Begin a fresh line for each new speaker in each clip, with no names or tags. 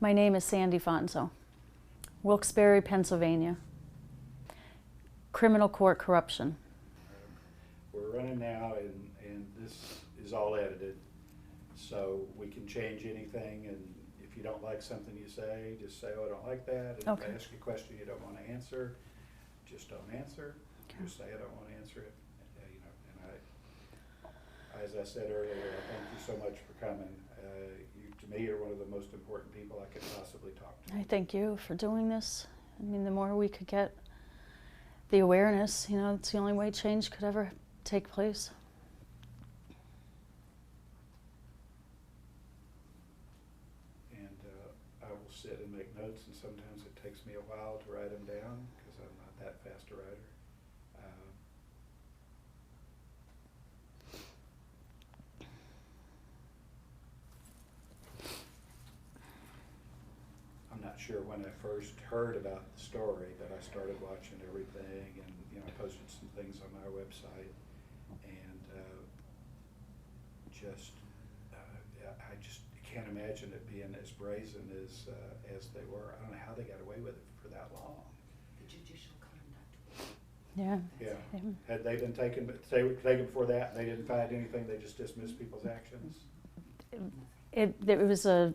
My name is Sandy Fonzo, Wilkes-Barre, Pennsylvania. Criminal court corruption.
We're running now, and this is all edited, so we can change anything, and if you don't like something you say, just say, oh, I don't like that. And
Okay.
if I ask you a question you don't want to answer, just don't answer.
Okay.
Just say, I don't want to answer it. As I said earlier, I thank you so much for coming. You, to me, are one of the most important people I could possibly talk to.
I thank you for doing this. I mean, the more we could get the awareness, you know, it's the only way change could ever take place.
And I will sit and make notes, and sometimes it takes me a while to write them down because I'm not that fast a writer. I'm not sure when I first heard about the story that I started watching everything, and I posted some things on my website, and I just can't imagine it being as brazen as they were. I don't know how they got away with it for that long.
The judicial conduct.
Yeah.
Yeah. Had they been taken before that, and they didn't find anything, they just dismissed people's actions?
It was a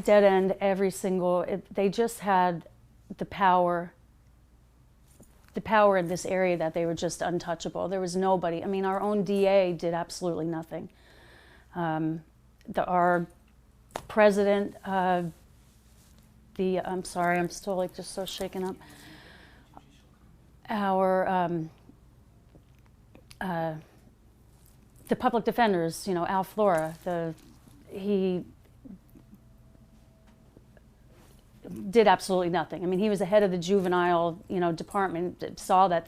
dead end every single, they just had the power in this area that they were just untouchable. There was nobody. I mean, our own DA did absolutely nothing. Our president, I'm sorry, I'm still like just so shaken up. The public defenders, Al Flora, he did absolutely nothing. I mean, he was the head of the juvenile, department, saw that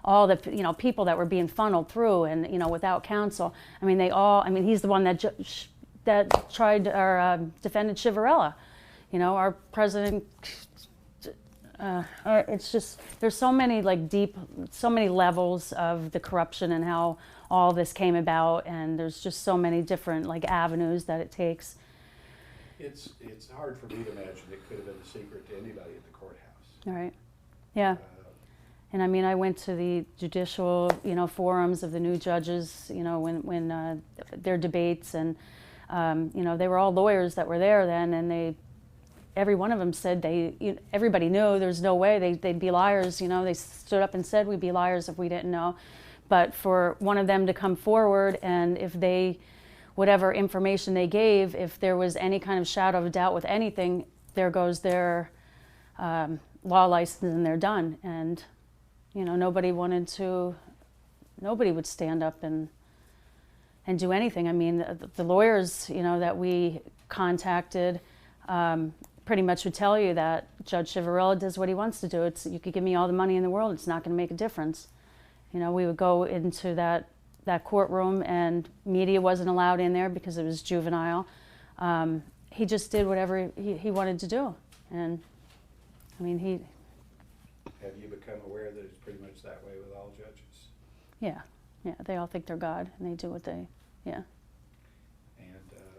all the people that were being funneled through, and without counsel. I mean, he's the one that tried or defended Chivarella. Our president. It's just, there's so many so many levels of the corruption and how all this came about, and there's just so many different avenues that it takes.
It's hard for me to imagine it could have been a secret to anybody at the courthouse.
All right. Yeah. And I mean, I went to the judicial, forums of the new judges, when their debates, and they were all lawyers that were there then, and every one of them said everybody knew there's no way they'd be liars. They stood up and said we'd be liars if we didn't know. But for one of them to come forward, and if whatever information they gave, if there was any kind of shadow of doubt with anything, there goes their law license, and they're done. And nobody would stand up and do anything. I mean, the lawyers that we contacted pretty much would tell you that Judge Chivarella does what he wants to do. You could give me all the money in the world, it's not going to make a difference. We would go into that courtroom, and media wasn't allowed in there because it was juvenile. He just did whatever he wanted to do. And I mean,
Have you become aware that it's pretty much that way with all judges?
Yeah, they all think they're God, and they do what they, yeah.
And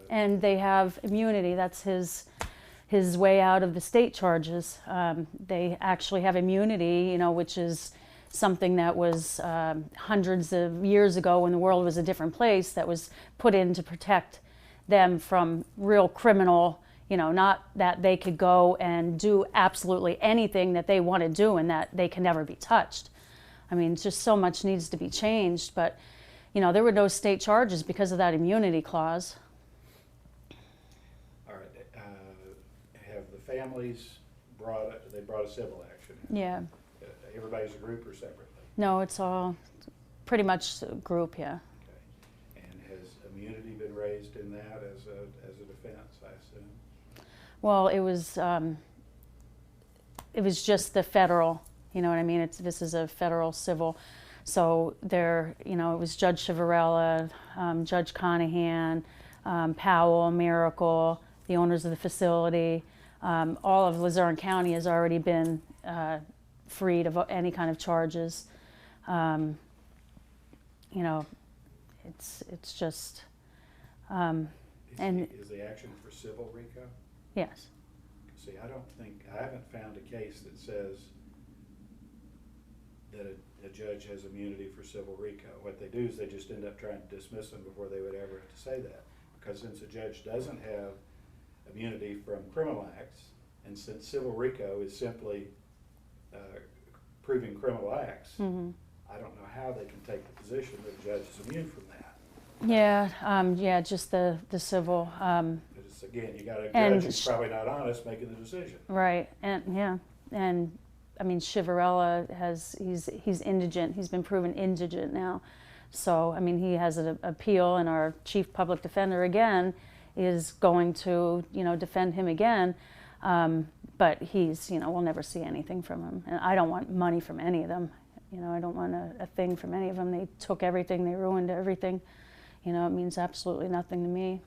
And they have immunity. That's his way out of the state charges. They actually have immunity, which is something that was hundreds of years ago, when the world was a different place, that was put in to protect them from real criminal, not that they could go and do absolutely anything that they want to do and that they can never be touched. I mean, just so much needs to be changed, but there were no state charges because of that immunity clause.
all right, have the families brought a civil action?
Yeah.
Everybody's a group or separately?
No, it's all pretty much a group, yeah.
Okay. And has immunity been raised in that as a defense, I assume?
Well, it was just the federal, you know what I mean? This is a federal civil. So there, it was Judge Chivarella, Judge Conahan, Powell, Miracle, the owners of the facility. All of Luzerne County has already been freed of any kind of charges. It's just.
Is the action for civil RICO?
Yes.
See, I haven't found a case that says that a judge has immunity for civil RICO. What they do is they just end up trying to dismiss them before they would ever have to say that. Because since a judge doesn't have immunity from criminal acts, and since civil RICO is simply proving criminal acts,
Mm-hmm.
I don't know how they can take the position that a judge is immune from that.
Yeah, just the civil.
Because again, you got a
And
judge who's probably not honest making the decision.
Right, and I mean, Chivarella he's indigent. He's been proven indigent now. So, I mean, he has an appeal, and our chief public defender, again, is going to, defend him again. But he's, we'll never see anything from him. And I don't want money from any of them. I don't want a thing from any of them. They took everything. They ruined everything. It means absolutely nothing to me.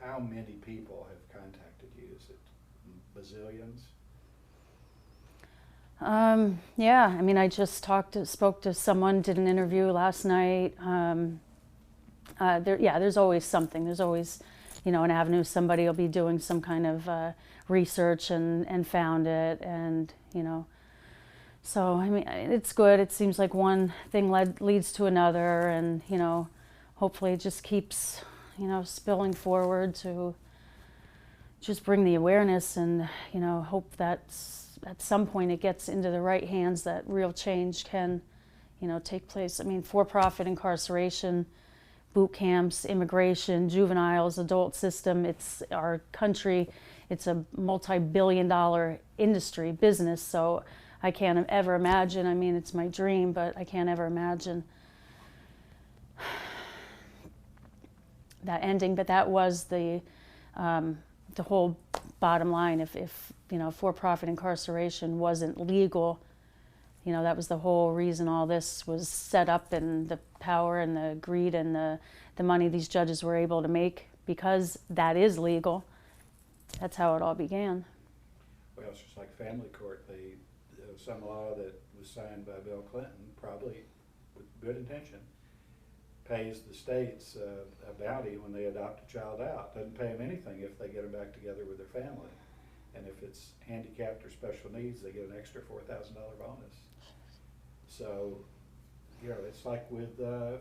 How many people have contacted you? Is it bazillions?
Yeah, I mean, I just spoke to someone, did an interview last night. There's always something. There's always, an avenue. Somebody will be doing some kind of research and found it, and So, I mean, it's good. It seems like one thing leads to another, and hopefully it just keeps spilling forward to just bring the awareness, and hope that at some point it gets into the right hands, that real change can take place. I mean, for-profit incarceration, boot camps, immigration, juveniles, adult system, it's our country, it's a multi-billion-dollar industry, business, so I can't ever imagine. I mean, it's my dream, but I can't ever imagine that ending. But that was the whole bottom line. If for-profit incarceration wasn't legal, that was the whole reason all this was set up, and the power and the greed and the money these judges were able to make, because that is legal. That's how it all began.
Well, it's just like family court. Some law that was signed by Bill Clinton, probably with good intention, pays the states a bounty when they adopt a child out. Doesn't pay them anything if they get them back together with their family. And if it's handicapped or special needs, they get an extra $4,000 bonus. So, it's like with the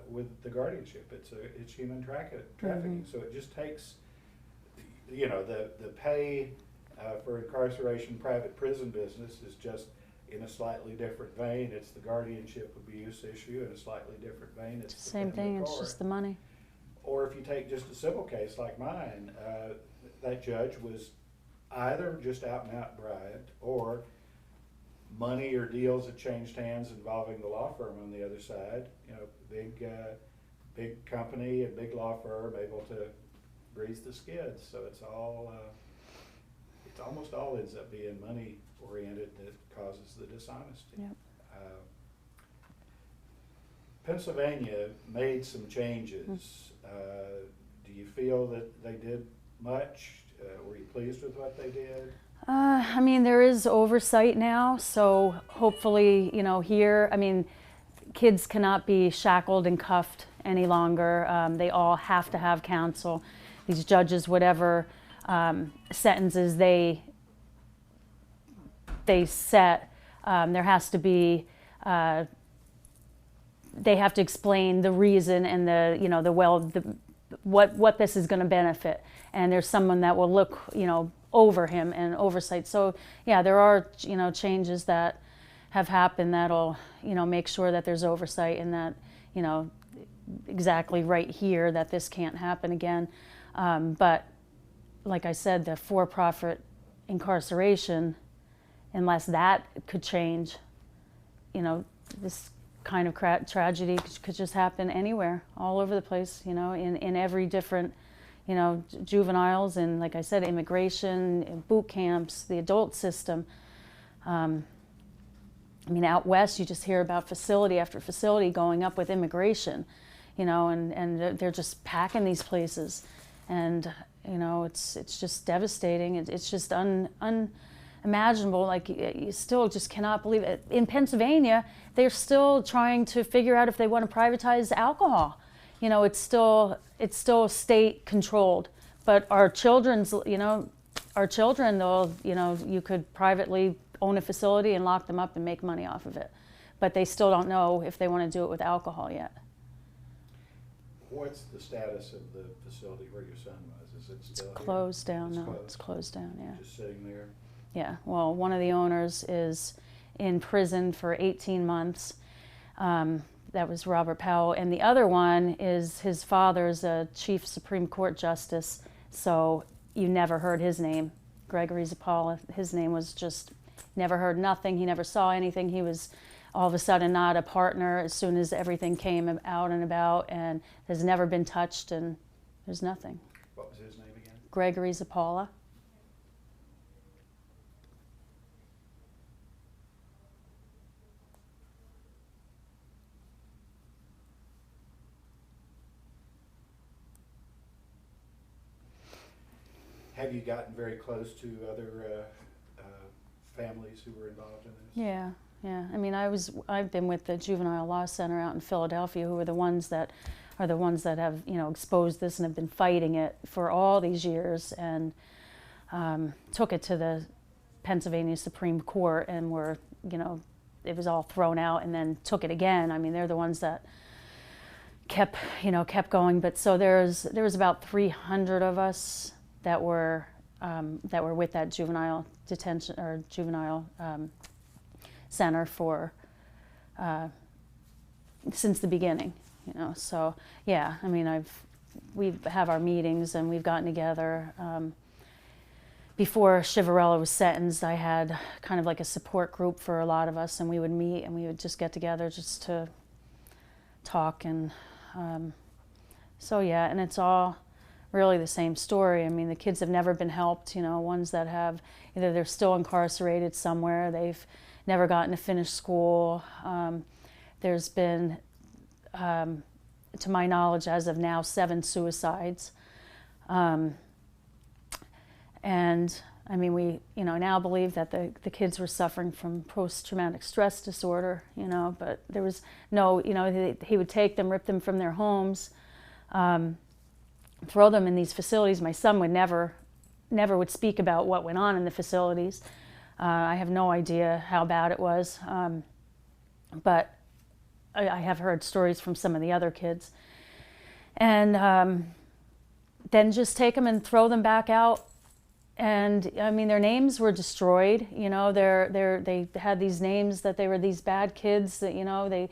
guardianship. It's human trafficking.
Mm-hmm.
So it just takes, the pay for incarceration, private prison business is just in a slightly different vein. It's the guardianship abuse issue in a slightly different vein. It's the
Same thing. It's
court.
just the money.
Or if you take just a civil case like mine, that judge was either just out and out bribed, or money or deals that changed hands involving the law firm on the other side. Big company, a big law firm able to grease the skids. So it's almost all ends up being money oriented that causes the dishonesty.
Yep.
Pennsylvania made some changes. Do you feel that they did much? Were you pleased with what they did?
I mean, there is oversight now, so hopefully, here, I mean, kids cannot be shackled and cuffed any longer. They all have to have counsel. These judges, whatever sentences they set, there has to be, they have to explain the reason and what this is going to benefit. And there's someone that will look, over him and oversight. So yeah, there are, changes that have happened that'll, make sure that there's oversight, and that, exactly right here, that this can't happen again. But like I said, the for-profit incarceration, unless that could change, this kind of tragedy could just happen anywhere, all over the place, in every different, juveniles, and like I said, immigration, boot camps, the adult system. I mean, out west, you just hear about facility after facility going up with immigration, and they're just packing these places, and it's just devastating. It's just imaginable. Like you still just cannot believe it. In Pennsylvania, they're still trying to figure out if they want to privatize alcohol. You know, it's still state controlled. But our children's, our children, they'll, you could privately own a facility and lock them up and make money off of it. But they still don't know if they want to do it with alcohol yet.
What's the status of the facility where your son was? Is it still
Closed down.
It's
No,
closed.
it's closed down. Yeah.
Just sitting there?
Yeah. Well, one of the owners is in prison for 18 months. That was Robert Powell, and the other one is his father's a chief Supreme Court justice. So you never heard his name, Gregory Zappala. His name was just never heard nothing. He never saw anything. He was all of a sudden not a partner as soon as everything came out and about, and has never been touched, and there's nothing.
What was his name again?
Gregory Zappala.
Have you gotten very close to other families who were involved in this?
Yeah, yeah. I mean, I've been with the Juvenile Law Center out in Philadelphia, who are the ones that have exposed this and have been fighting it for all these years, and took it to the Pennsylvania Supreme Court, and it was all thrown out, and then took it again. I mean, they're the ones that kept going. But so there was about 300 of us that were with that juvenile detention or juvenile center for since the beginning, So yeah, I mean, we have our meetings and we've gotten together. Before Chivarella was sentenced, I had kind of like a support group for a lot of us, and we would meet and we would just get together just to talk, and so yeah, and it's all really the same story. I mean, the kids have never been helped, ones that have, either they're still incarcerated somewhere, they've never gotten to finish school. There's been, to my knowledge, as of now, 7 suicides. And I mean, we, now believe that the kids were suffering from post-traumatic stress disorder, but there was no, he would take them, rip them from their homes, throw them in these facilities. My son would never would speak about what went on in the facilities. I have no idea how bad it was, but I have heard stories from some of the other kids. And then just take them and throw them back out. And I mean, their names were destroyed. They had these names that they were these bad kids that they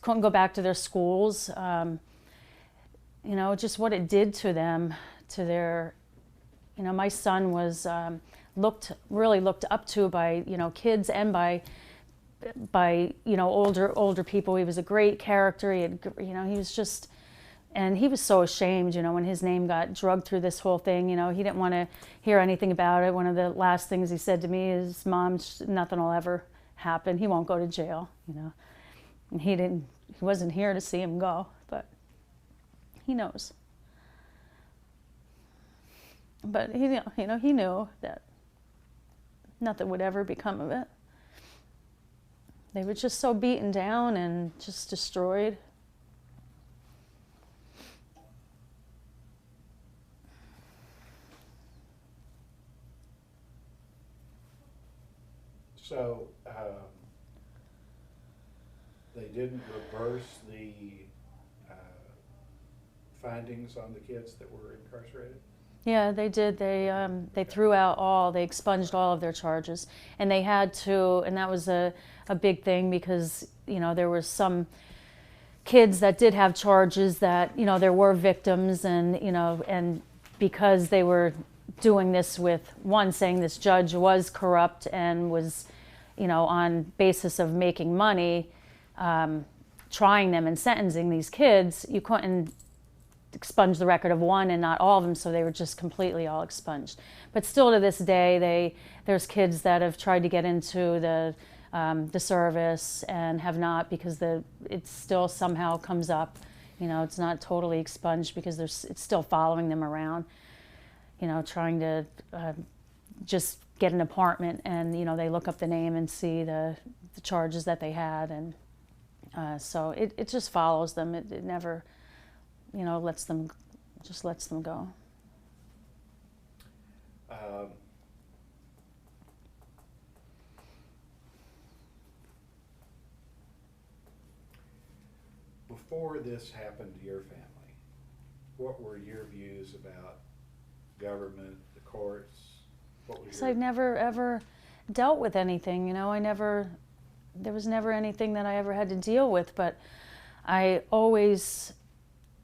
couldn't go back to their schools. Just what it did to them, to their, my son was really looked up to by kids and by older people. He was a great character. He was just, and he was so ashamed, when his name got dragged through this whole thing. He didn't want to hear anything about it. One of the last things he said to me is, "Mom, nothing will ever happen. He won't go to jail." And he wasn't here to see him go, but he knows. But he knew that nothing would ever become of it. They were just so beaten down and just destroyed.
So they didn't reverse the findings on the kids that were incarcerated?
Yeah, they did. They threw out they expunged all of their charges, and they had to, and that was a big thing because there were some kids that did have charges that there were victims, and because they were doing this with one saying this judge was corrupt and was on basis of making money, trying them and sentencing these kids, you couldn't expunge the record of one and not all of them, so they were just completely all expunged. But still to this day, there's kids that have tried to get into the service and have not, because it still somehow comes up. It's not totally expunged because it's still following them around, trying to just get an apartment, and they look up the name and see the charges that they had, and so it just follows them. It never lets them go.
Before this happened to your family, what were your views about government, the courts?
Because I've never ever dealt with anything, there was never anything that I ever had to deal with, but I always,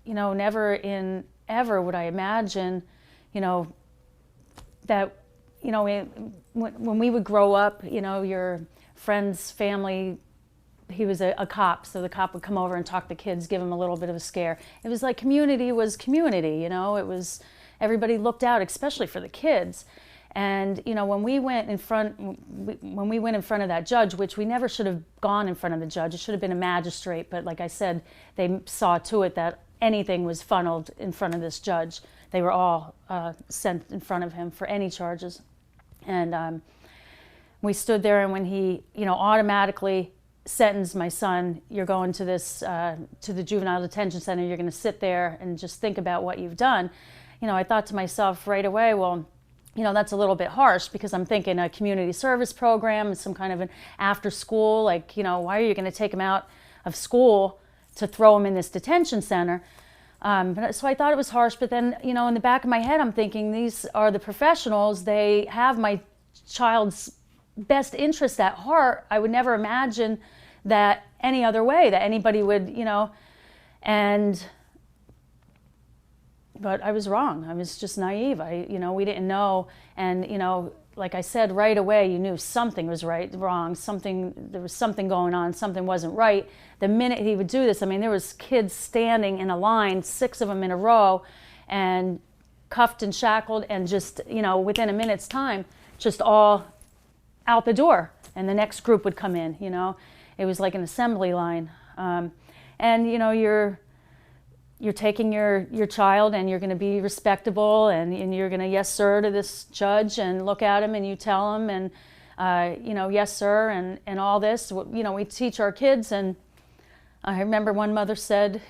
never ever would I imagine, that, when we would grow up, your friend's family, he was a cop, so the cop would come over and talk to kids, give them a little bit of a scare. It was like community was community, it was, everybody looked out, especially for the kids. And when we went in front of that judge, which we never should have gone in front of the judge, it should have been a magistrate, but like I said, they saw to it that anything was funneled in front of this judge. They were all sent in front of him for any charges. And we stood there, and when he automatically sentenced my son, you're going to this to the juvenile detention center, you're going to sit there and just think about what you've done. I thought to myself right away, well, that's a little bit harsh, because I'm thinking a community service program, some kind of an after school, like, why are you going to take him out of school to throw him in this detention center? So I thought it was harsh, but then, in the back of my head, I'm thinking, these are the professionals. They have my child's best interest at heart. I would never imagine that any other way, that anybody would, but I was wrong. I was just naive. We didn't know. And, like I said, right away, you knew something was wrong, there was something going on, something wasn't right. The minute he would do this, there was kids standing in a line, 6 of them in a row, and cuffed and shackled, and just, within a minute's time, just all out the door. And the next group would come in, It was like an assembly line. And, you're taking your child, and you're going to be respectable, and you're going to yes sir to this judge, and look at him, and you tell him, and yes sir, and all this. We teach our kids. And I remember one mother said,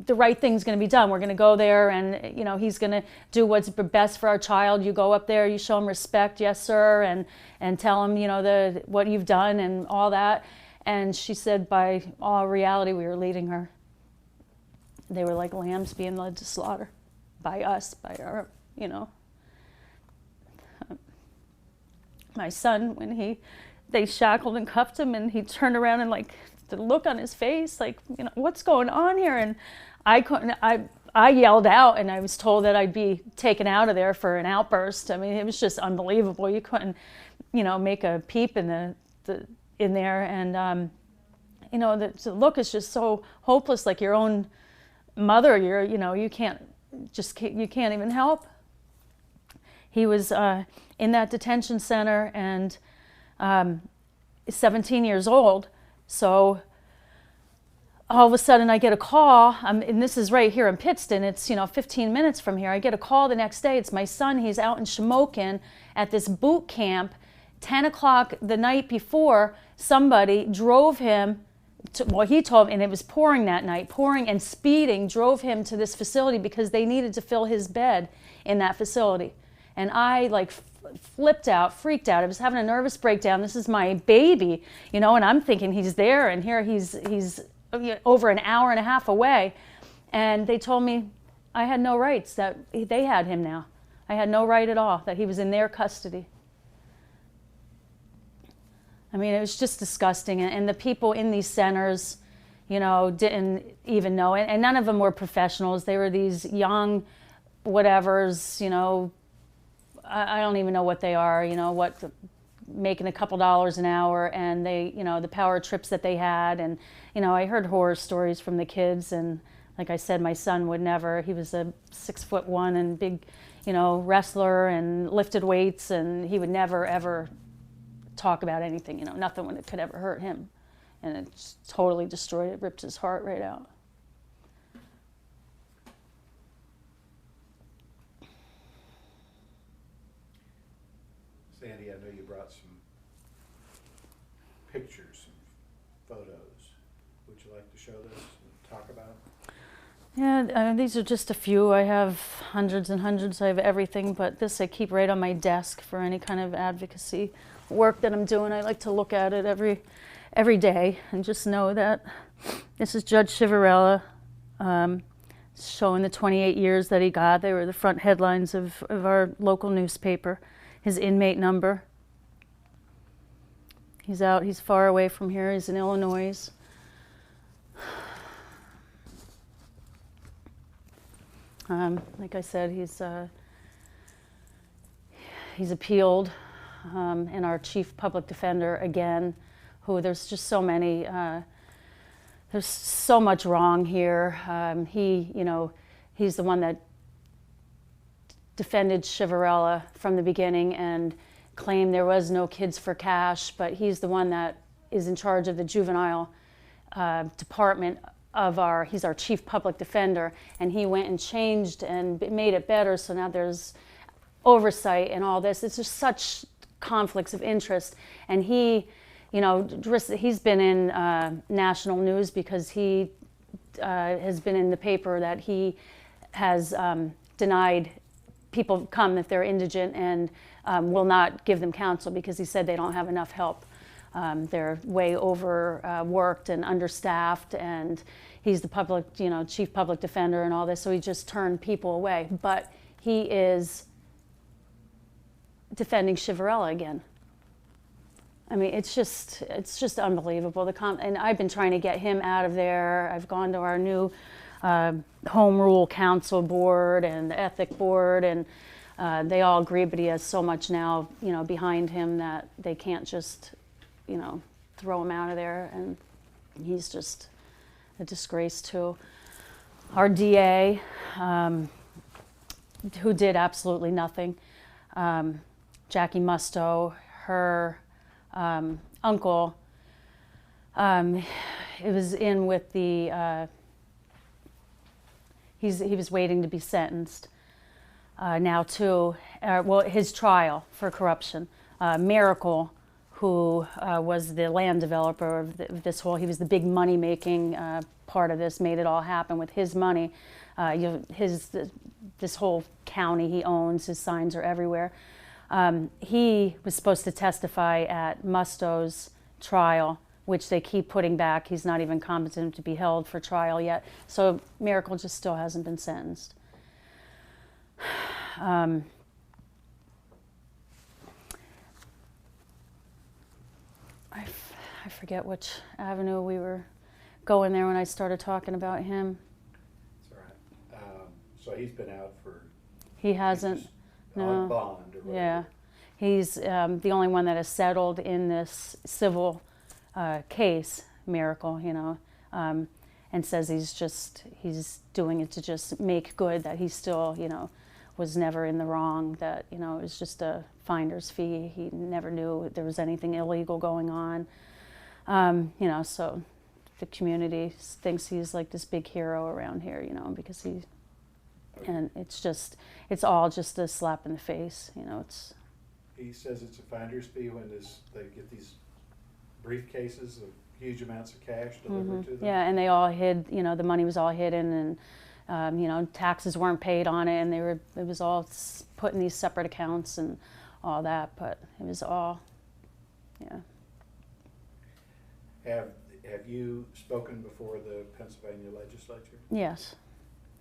the right thing's going to be done. We're going to go there, and he's going to do what's best for our child. You go up there, you show him respect, yes sir, and tell him what you've done and all that. And she said, by all reality, we were leading her. They were like lambs being led to slaughter by us, by our, my son, when they shackled and cuffed him, and he turned around, and like the look on his face, like, what's going on here? And I yelled out, and I was told that I'd be taken out of there for an outburst. It was just unbelievable. You couldn't, make a peep in in there. And, the look is just so hopeless, like your own mother, you can't even help. He was in that detention center, and 17 years old. So all of a sudden I get a call, and this is right here in Pittston. It's 15 minutes from here. I get a call the next day. It's my son. He's out in Shamokin at this boot camp. 10 o'clock the night before, somebody drove him he told me, and it was pouring that night, pouring and speeding, drove him to this facility because they needed to fill his bed in that facility. And I flipped out, freaked out. I was having a nervous breakdown. This is my baby, and I'm thinking he's there, and here he's over an hour and a half away. And they told me I had no rights, that they had him now. I had no right at all, that he was in their custody. It was just disgusting. And the people in these centers, didn't even know it. And none of them were professionals. They were these young whatevers, I don't even know what they are, making a couple dollars an hour. And they, the power trips that they had. And, I heard horror stories from the kids. And like I said, my son would never. He was a 6'1" and big, wrestler and lifted weights. And he would never, ever talk about anything, nothing when it could ever hurt him. And it just totally destroyed it, ripped his heart right out.
pictures and photos. Would you like to show this and talk about it?
Yeah, these are just a few. I have hundreds and hundreds. I have everything, but this I keep right on my desk for any kind of advocacy work that I'm doing. I like to look at it every day and just know that this is Judge Chivarella, showing the 28 years that he got. They were the front headlines of our local newspaper. His inmate number. He's out. He's far away from here. He's in Illinois. Like I said, he's appealed, and our chief public defender again, who there's just so many, there's so much wrong here. He's the one that defended Chivarella from the beginning and claimed there was no kids for cash, but he's the one that is in charge of the juvenile department he's our chief public defender, and he went and changed and made it better, so now there's oversight and all this. It's just such conflicts of interest, and he's been in national news because he has been in the paper that he has denied people come if they're indigent and will not give them counsel because he said they don't have enough help. They're way overworked and understaffed, and he's the chief public defender and all this, so he just turned people away. But he is defending Chivarella again. I mean, it's just unbelievable. And I've been trying to get him out of there. I've gone to our new Home Rule Council board and the Ethic board, and they all agree, but he has so much now, behind him that they can't just throw him out of there, and he's just a disgrace too. Our DA, who did absolutely nothing, Jackie Musto, her uncle, it was in with the, he was waiting to be sentenced now too, his trial for corruption. Miracle, who was the land developer of this whole, he was the big money-making part of this, made it all happen with his money. This whole county he owns, his signs are everywhere. He was supposed to testify at Musto's trial, which they keep putting back. He's not even competent to be held for trial yet. So Miracle just still hasn't been sentenced. I forget which avenue we were going there when I started talking about him.
That's all right. So he's been out for...
He hasn't,
he's
no.
on bond or whatever.
Yeah. He's the only one that has settled in this civil case, Miracle, and says he's doing it to just make good, that he still, was never in the wrong, that, it was just a finder's fee. He never knew there was anything illegal going on. So the community thinks he's like this big hero around here, because and it's all just a slap in the face, it's.
He says it's a finder's fee when they get these briefcases of huge amounts of cash delivered to them.
Yeah, and they all hid, the money was all hidden, and taxes weren't paid on it, and it was all put in these separate accounts and all that, but it was all, yeah.
Have you spoken before the Pennsylvania legislature?
Yes.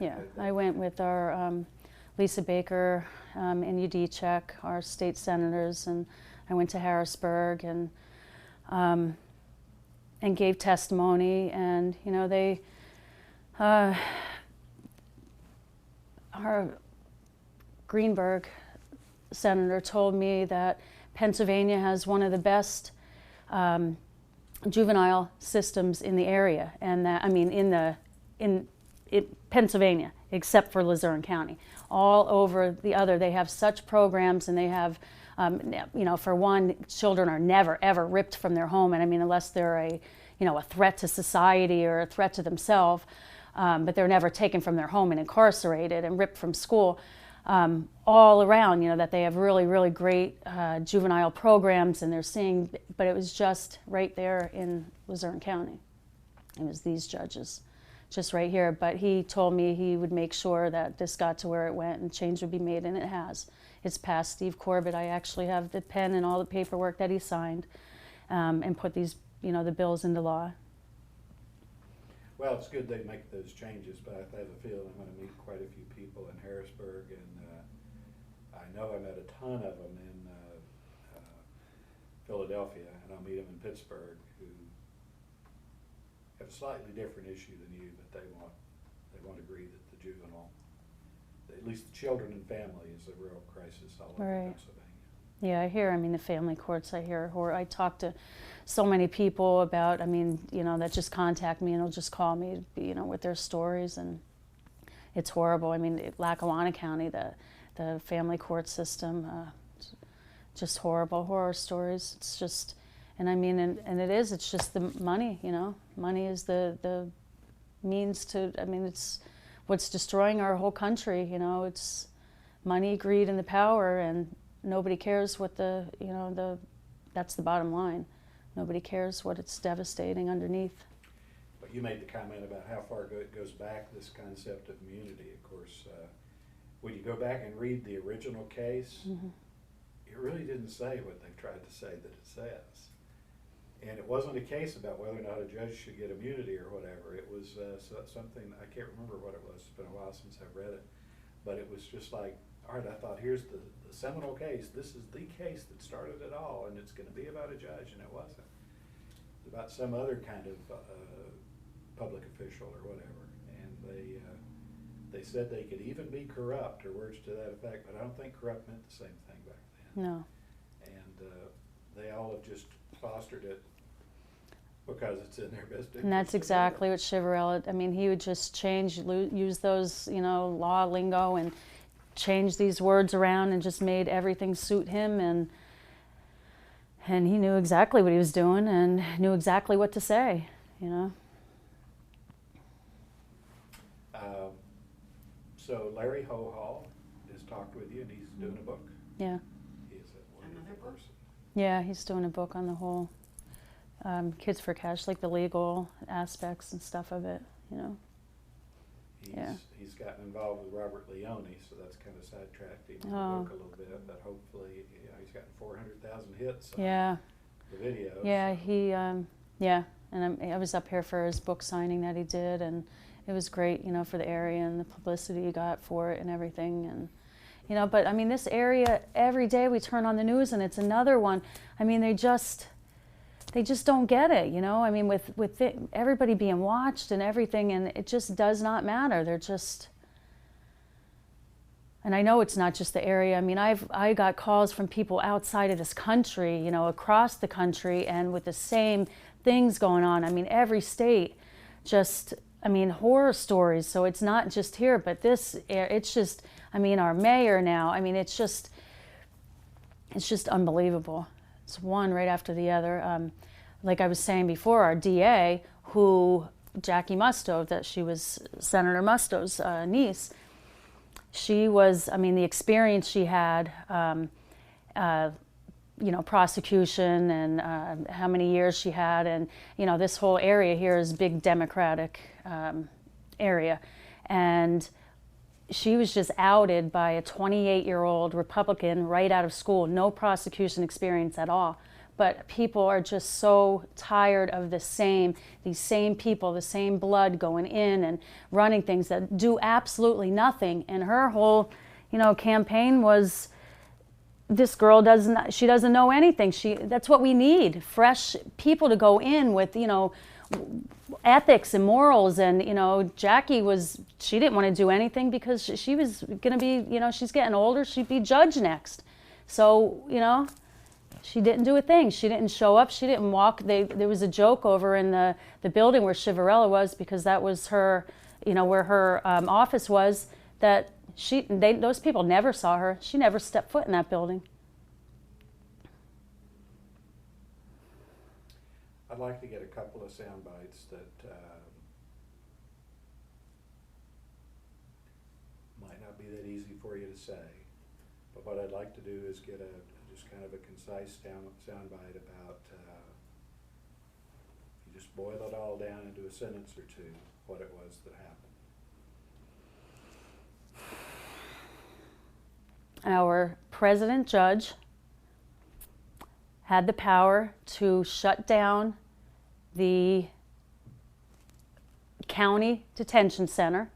Yeah, I went with our Lisa Baker and Udicek, our state senators, and I went to Harrisburg and gave testimony, and they our Greenberg senator told me that Pennsylvania has one of the best juvenile systems in the area, and that in Pennsylvania, except for Luzerne County. All over they have such programs, and they have, for one, children are never ever ripped from their home, and unless they're a threat to society or a threat to themselves, but they're never taken from their home and incarcerated and ripped from school. all around, that they have really, really great juvenile programs, and they're seeing, but it was just right there in Luzerne County. It was these judges, just right here. But he told me he would make sure that this got to where it went and change would be made, and it has. It's passed Steve Corbett. I actually have the pen and all the paperwork that he signed, and put these, the bills into law.
Well, it's good they make those changes, but I have a feeling I'm going to meet quite a few people in Harrisburg, and I know I met a ton of them in Philadelphia, and I'll meet them in Pittsburgh, who have a slightly different issue than you, but they won't agree that the juvenile, at least the children and family, is a real crisis all over
Right.
Pennsylvania.
Yeah, I hear, the family courts, I hear horror. I talk to so many people about, that just contact me and will just call me, with their stories, and it's horrible. Lackawanna County, the family court system, just horrible, horror stories. It's just, and it's just the money, Money is the means to, it's what's destroying our whole country, It's money, greed, and the power, and nobody cares what that's the bottom line. Nobody cares what it's devastating underneath.
But you made the comment about how far it goes back, this concept of immunity. Of course, when you go back and read the original case, it really didn't say what they've tried to say that it says. And it wasn't a case about whether or not a judge should get immunity or whatever. It was something, I can't remember what it was. It's been a while since I've read it. But it was just like, all right, I thought, here's the seminal case. This is the case that started it all, and it's going to be about a judge, and it wasn't. It was about some other kind of public official or whatever. And they said they could even be corrupt, or words to that effect, but I don't think corrupt meant the same thing back then.
No.
And they all have just fostered it because it's in their best interest.
And that's exactly what Chivarella, he would just use those, law lingo and change these words around and just made everything suit him, and he knew exactly what he was doing and knew exactly what to say,
So Larry Hohall has talked with you, and he's doing a book.
Yeah.
He is a wonderful
Another book?
person.
Yeah, he's doing a book on the whole Kids for Cash, like the legal aspects and stuff of it, Yeah.
He's gotten involved with Robert Leone, so that's kind of sidetracked him in the book a little bit, but hopefully, he's gotten 400,000 hits on the video.
Yeah,
so.
he, and I was up here for his book signing that he did, and it was great, for the area and the publicity he got for it and everything, and, but this area, every day we turn on the news and it's another one. They just don't get it, with everybody being watched and everything, and it just does not matter. They're just, and I know it's not just the area. I got calls from people outside of this country, across the country, and with the same things going on. Every state, just, horror stories. So it's not just here, but it's just, our mayor now, it's just unbelievable. It's one right after the other. Like I was saying before, our DA, Jackie Musto, that she was Senator Musto's niece, she was, the experience she had, prosecution and how many years she had, and, this whole area here is big Democratic area. And she was just outed by a 28-year-old Republican right out of school, no prosecution experience at all. But people are just so tired of these same people, the same blood going in and running things that do absolutely nothing. And her whole, campaign was, this girl doesn't know anything. That's what we need, fresh people to go in with, ethics and morals. And, Jackie she didn't want to do anything because she was going to be, she's getting older. She'd be judge next. So, she didn't do a thing. She didn't show up. She didn't walk. There was a joke over in the building where Chivarella was, because that was her, where her office was, that those people never saw her. She never stepped foot in that building.
I'd like to get a couple of sound bites that might not be be that easy for you to say. But what I'd like to do is get just kind of a concise soundbite about, you just boil it all down into a sentence or two, what it was that happened.
Our president judge had the power to shut down the county detention center,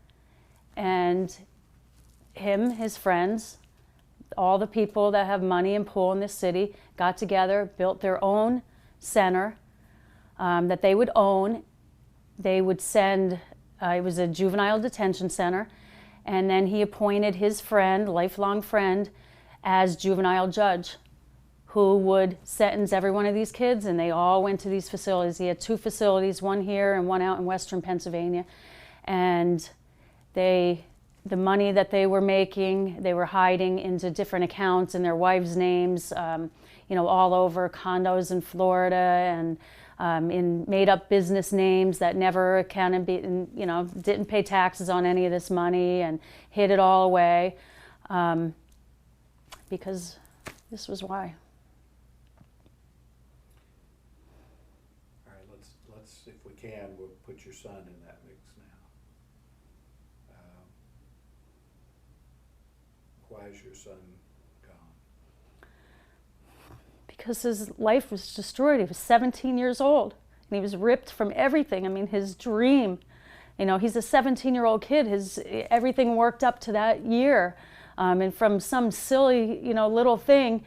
and him, his friends, all the people that have money and pull in this city got together, built their own center that they would own. They would send, it was a juvenile detention center, and then he appointed his friend, lifelong friend, as juvenile judge, who would sentence every one of these kids, and they all went to these facilities. He had 2 facilities, one here and one out in western Pennsylvania. And the money that they were making, they were hiding into different accounts in their wives' names, all over, condos in Florida, and in made-up business names that never accounted, didn't pay taxes on any of this money and hid it all away, because this was why.
Let's, if we can, we'll put your son in that mix now. Why is your son gone?
Because his life was destroyed. He was 17 years old, and he was ripped from everything. I mean, his dream, he's a 17-year-old kid. Everything worked up to that year, and from some silly, little thing,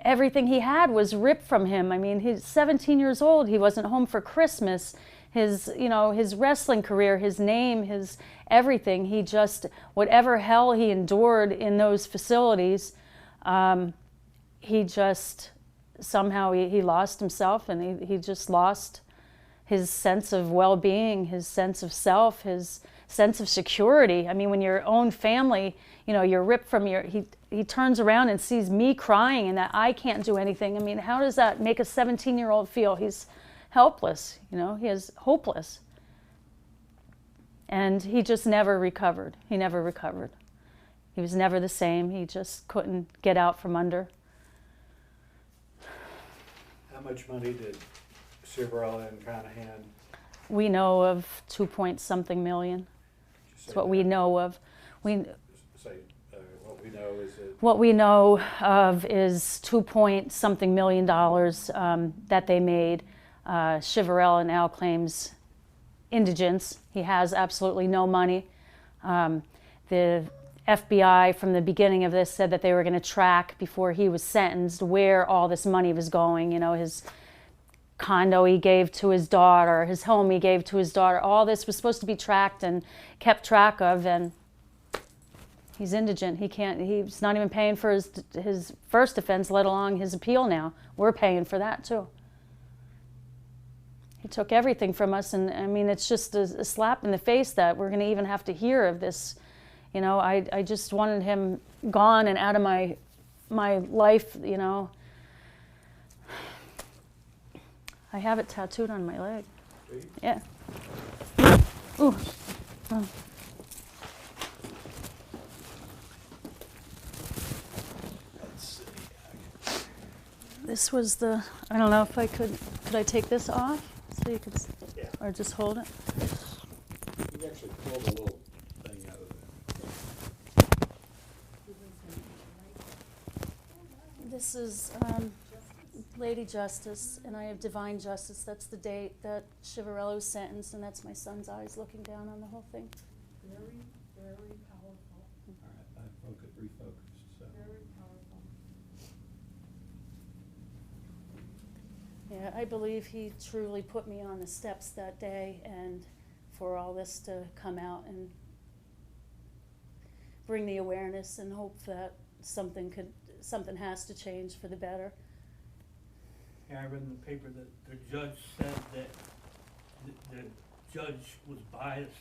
everything he had was ripped from him. I mean, he's 17 years old. He wasn't home for Christmas. His wrestling career, his name, his everything. He just, whatever hell he endured in those facilities, he just, somehow he lost himself, and he just lost his sense of well-being, his sense of self, his sense of security. I mean, when your own family, you're ripped from he turns around and sees me crying and that I can't do anything. I mean, how does that make a 17-year-old feel? He's helpless, he is hopeless. And he just never recovered. He never recovered. He was never the same. He just couldn't get out from under.
How much money did Civarella and Conahan?
We know of 2-point-something million. That's what we know of. What we know of is 2-point-something million that they made. Civarella now claims indigence. He has absolutely no money. The FBI from the beginning of this said that they were going to track, before he was sentenced, where all this money was going. His condo he gave to his daughter, his home he gave to his daughter. All this was supposed to be tracked and kept track of, and he's indigent. He's not even paying for his first offense, let alone his appeal now. We're paying for that too. He took everything from us, and I mean, it's just a slap in the face that we're going to even have to hear of this. I just wanted him gone and out of my life, I have it tattooed on my leg. Yeah. Ooh. Oh. This was I don't know if I could I take this off so you could,
yeah,
or just hold it?
You actually pulled a little thing out of there.
This is Lady Justice, and I have Divine Justice. That's the date that Civarella was sentenced, and that's my son's eyes looking down on the whole thing.
Very, very powerful.
All right, I refocused. So.
Very powerful.
Yeah, I believe he truly put me on the steps that day, and for all this to come out and bring the awareness and hope that something has to change for the better.
Yeah, I read in the paper that the judge said that the judge was biased.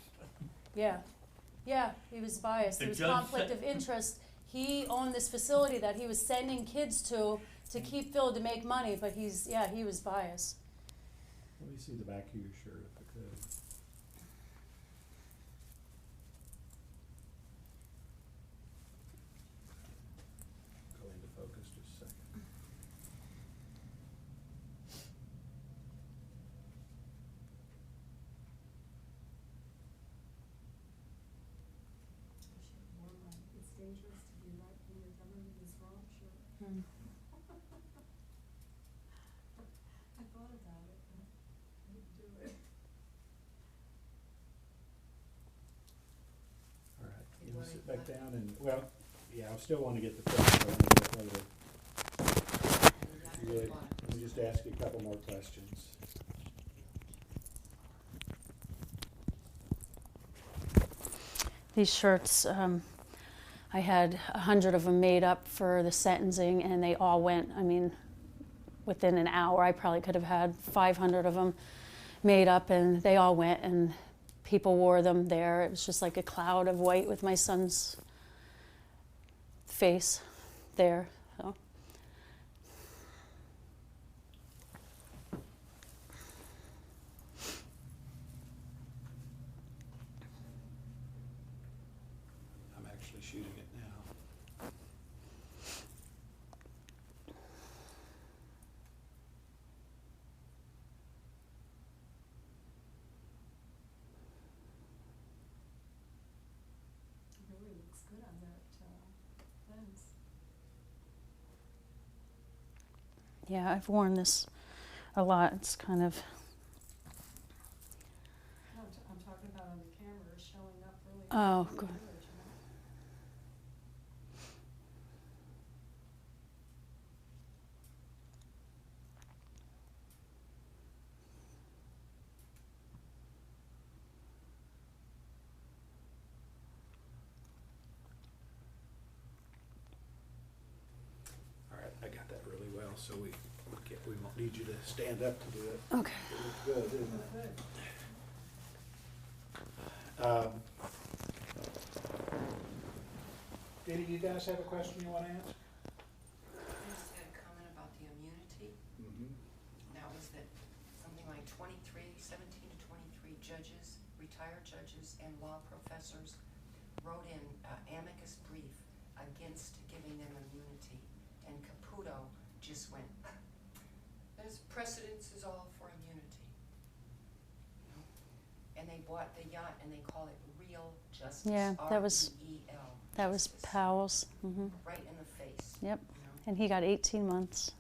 Yeah, he was biased. There was conflict of interest. He owned this facility that he was sending kids to keep filled to make money, but he was biased.
Let me see the back of your shirt if I could. down and, well, yeah, I still want to get the film, but I want to get later. Yeah, let me just ask you a couple more questions.
These shirts, I had 100 of them made up for the sentencing, and they all went, I mean, within an hour. I probably could have had 500 of them made up, and they all went, and people wore them there. It was just like a cloud of white with my son's face there. So.
I'm actually shooting it now.
It really looks good on that lens.
Yeah, I've worn this a lot. It's kind of,
No, I'm talking about on the camera, it's showing up really.
Oh,
really
good.
you know?
All right, I got that really well, so we won't need you to stand up to do it.
okay.
It looks good, isn't it?
Good.
Did you guys have a question you want to ask?
I just had a comment about the immunity.
Mm-hmm.
That was that something like 17 to 23 judges, retired judges, and law professors wrote in amicus brief against giving them immunity. And Caputo just went, there's precedence is all for immunity. You know? And they bought the yacht and they call it Real Justice.
Yeah, that was-
REEL.
That was
Justice.
Powell's. Hmm.
Right in the face.
Yep.
You know?
And he got 18 months.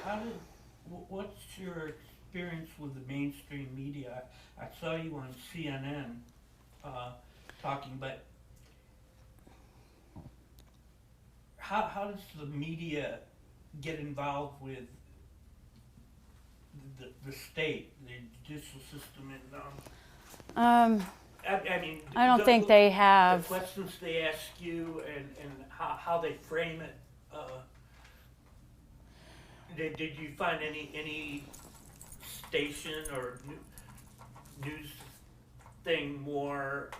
How did, what's your experience with the mainstream media? I saw you on CNN talking, but how does the media get involved with the state, the judicial system, and I mean,
I don't think they
the
have.
questions they ask you and how they frame it. Did you find any station or news thing more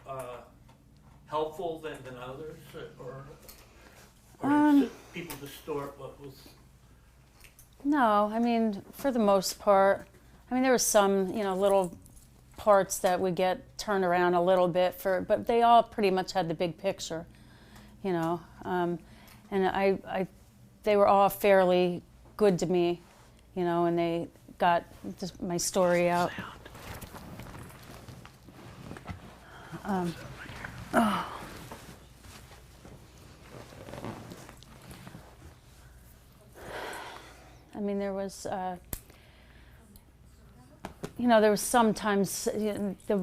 helpful than others, or people distort what was?
No, I mean, for the most part, I mean, there were some, little parts that would get turned around a little bit but they all pretty much had the big picture, and they were all fairly good to me, and they got my story out. I mean, there was, there was sometimes,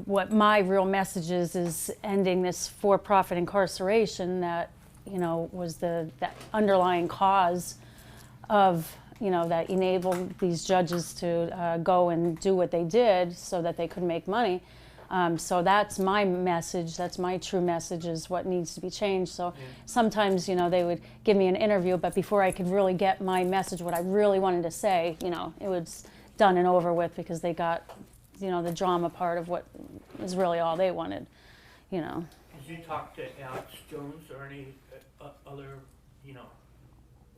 what my real message is ending this for-profit incarceration that, was that underlying cause of, that enabled these judges to go and do what they did so that they could make money. So that's my message, that's my true message, is what needs to be changed. So sometimes, they would give me an interview, but before I could really get my message, what I really wanted to say, it was done and over with, because they got, the drama part of what was really all they wanted,
Did you talk to Alex Jones or any other,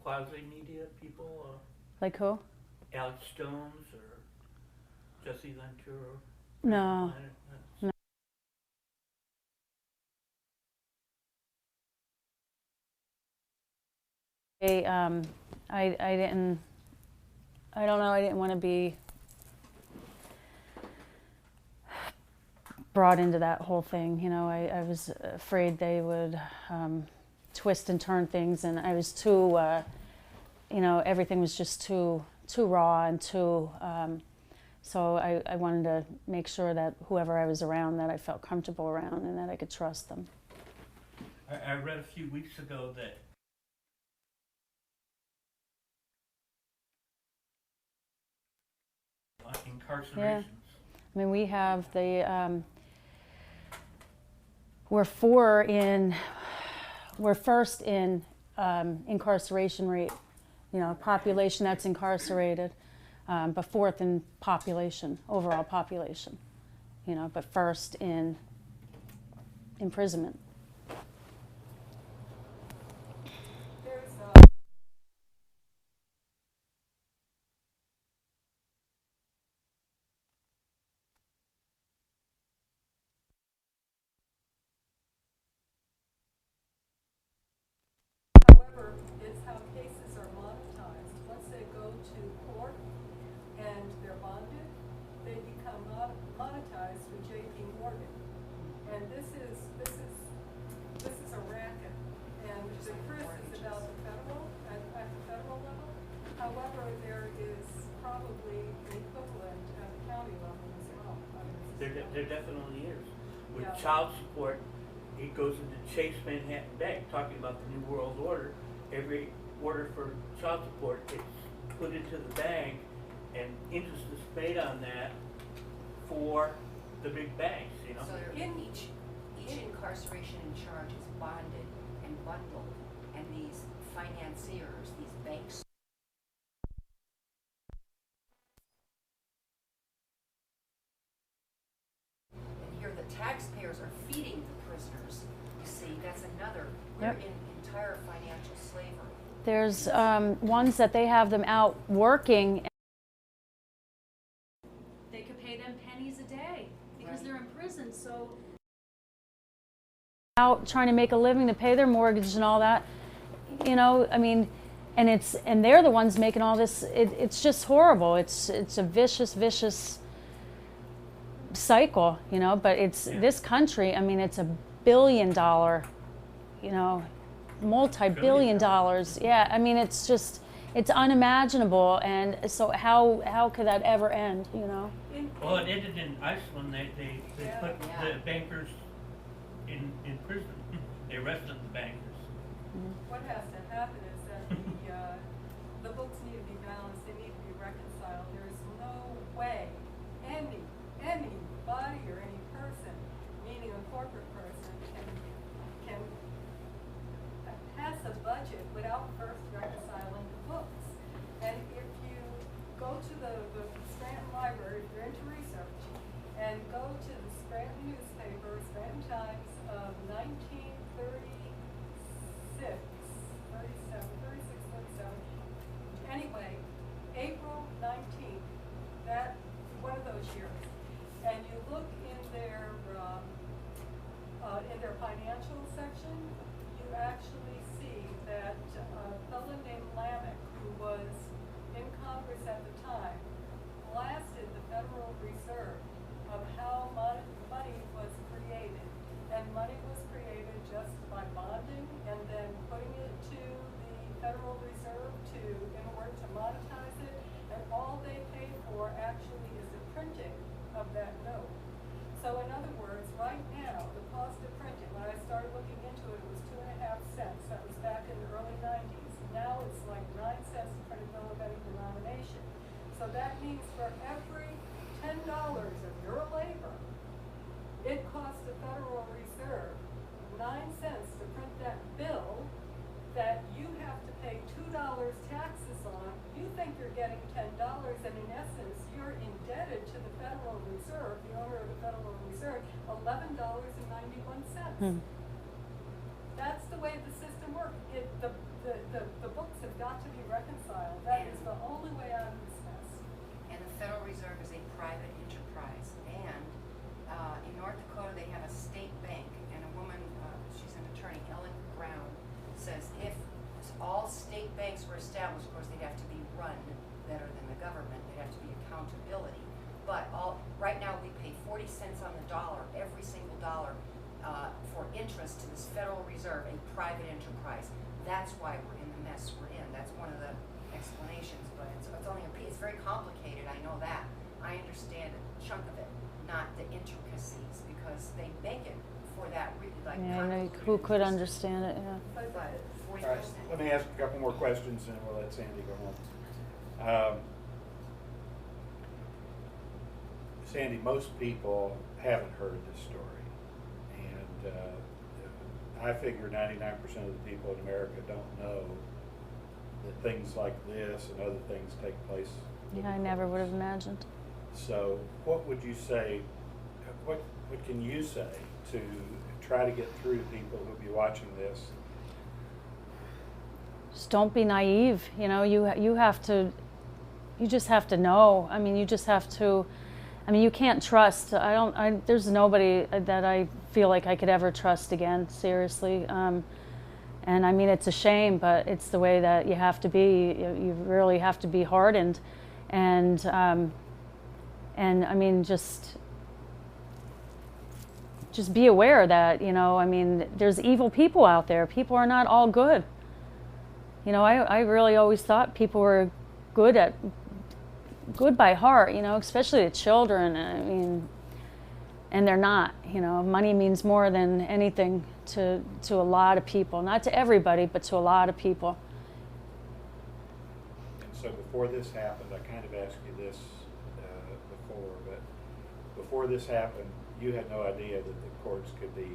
quasi-media people?
Like who?
Alex Jones or Jesse Ventura?
No. I don't know, I didn't want to be brought into that whole thing, I was afraid they would twist and turn things, and I was too, everything was just too raw and too, so I wanted to make sure that whoever I was around, that I felt comfortable around and that I could trust them.
I read a few weeks ago that incarcerations.
I mean, we have the, we're first in incarceration rate, you know, population that's incarcerated, but fourth in population, overall population, you know, but first in imprisonment.
There's however, it's how cases are monetized. Once they go to court and they're bonded, they become monetized through J.P. Morgan. And this is a racket. And the first is about the federal, at the federal level. However, there is probably an equivalent at the county level as well.
There definitely is. With
Yeah.
child support, it goes into Chase Manhattan Bank, talking about the New World Order. Every order for child support, it's put into the bank, and interest is paid on that for the big banks, you know?
So each incarceration and charge is bonded and bundled, and these financiers, these banks, and here the taxpayers are feeding the prisoners. You see, that's another, we're
Yep.
in entire financial slavery.
There's ones that they have them out working.
They could pay them pennies a day because they're in prison, so
Out trying to make a living to pay their mortgage and all that, you know. I mean, and they're the ones making all this. It's just horrible. It's a vicious cycle, you know. But it's this country. I mean, it's $1 billion, you know, multi-billion dollars. Yeah, I mean, it's just unimaginable. And so how could that ever end, you know?
Well, it ended in Iceland. They
Yeah.
put
Yeah.
the bankers in prison. They arrested the bankers.
What has to happen is that the books need to be balanced, they need to be reconciled. There's no way anybody or any person, meaning a corporate person, can pass a budget without first reconciling the books. And if you go to the Scranton Library, if you're into research, and go to the Scranton newspaper, Scranton Times of 1936, 37, anyway, April 19th, that, one of those years, and you look in their financial section, you actually see that a fellow named Lamech, who was in Congress at the time, blasted the Federal Reserve of how money was created. And money was created just by bonding and then putting it to the Federal Reserve in order to monetize it. And all they pay for actually is the printing of that note. So in other words, right now, the cost of printing, when I started looking into it, it was 2.5 cents. That was back in the early 90s. Now it's like 9 cents to print a bill of any denomination. So that means for every $10 of your labor, it costs the Federal Reserve 9 cents to print that bill that you have to pay $2 taxes on. You think you're getting $10, and in essence, you're indebted to the Federal Reserve, the owner of the Federal Reserve, $11.91. That's the way the system works. The books have got to be reconciled. That is the only way out of this mess.
And the Federal Reserve is a private enterprise. And in North Dakota, they have a state bank, and a woman, she's an attorney, Ellen Brown, says if all state banks were established, of course, they'd have to be run better than the government. There'd have to be accountability. But right now, we pay 40 cents on the dollar, every single dollar, for interest to this Federal Reserve, a private enterprise. That's why we're in the mess we're in. That's one of the explanations, but it's only it's very complicated, I know that. I understand a chunk of it, not the intricacies, because they make it for that, like.
Yeah, I know,
condos
who
and
could
just-
understand it, yeah.
But 40%.
All right, let me ask a couple more questions and we'll let Sandy go home. Sandy, most people haven't heard this story, and I figure 99% of the people in America don't know that things like this and other things take place.
Yeah, I never would have imagined.
So what would you say, what can you say to try to get through to people who'll be watching this?
Just don't be naive, you know, you have to, you just have to know. I mean, you just have to, I mean, you can't trust. There's nobody that I feel like I could ever trust again, seriously. And I mean, it's a shame, but it's the way that you have to be. You really have to be hardened. And I mean, just be aware that, you know, I mean, there's evil people out there. People are not all good. You know, I really always thought people were good by heart, you know, especially the children. I mean, and they're not, you know. Money means more than anything to a lot of people. Not to everybody, but to a lot of people.
And so before this happened, I kind of asked you this before, but before this happened, you had no idea that the courts could be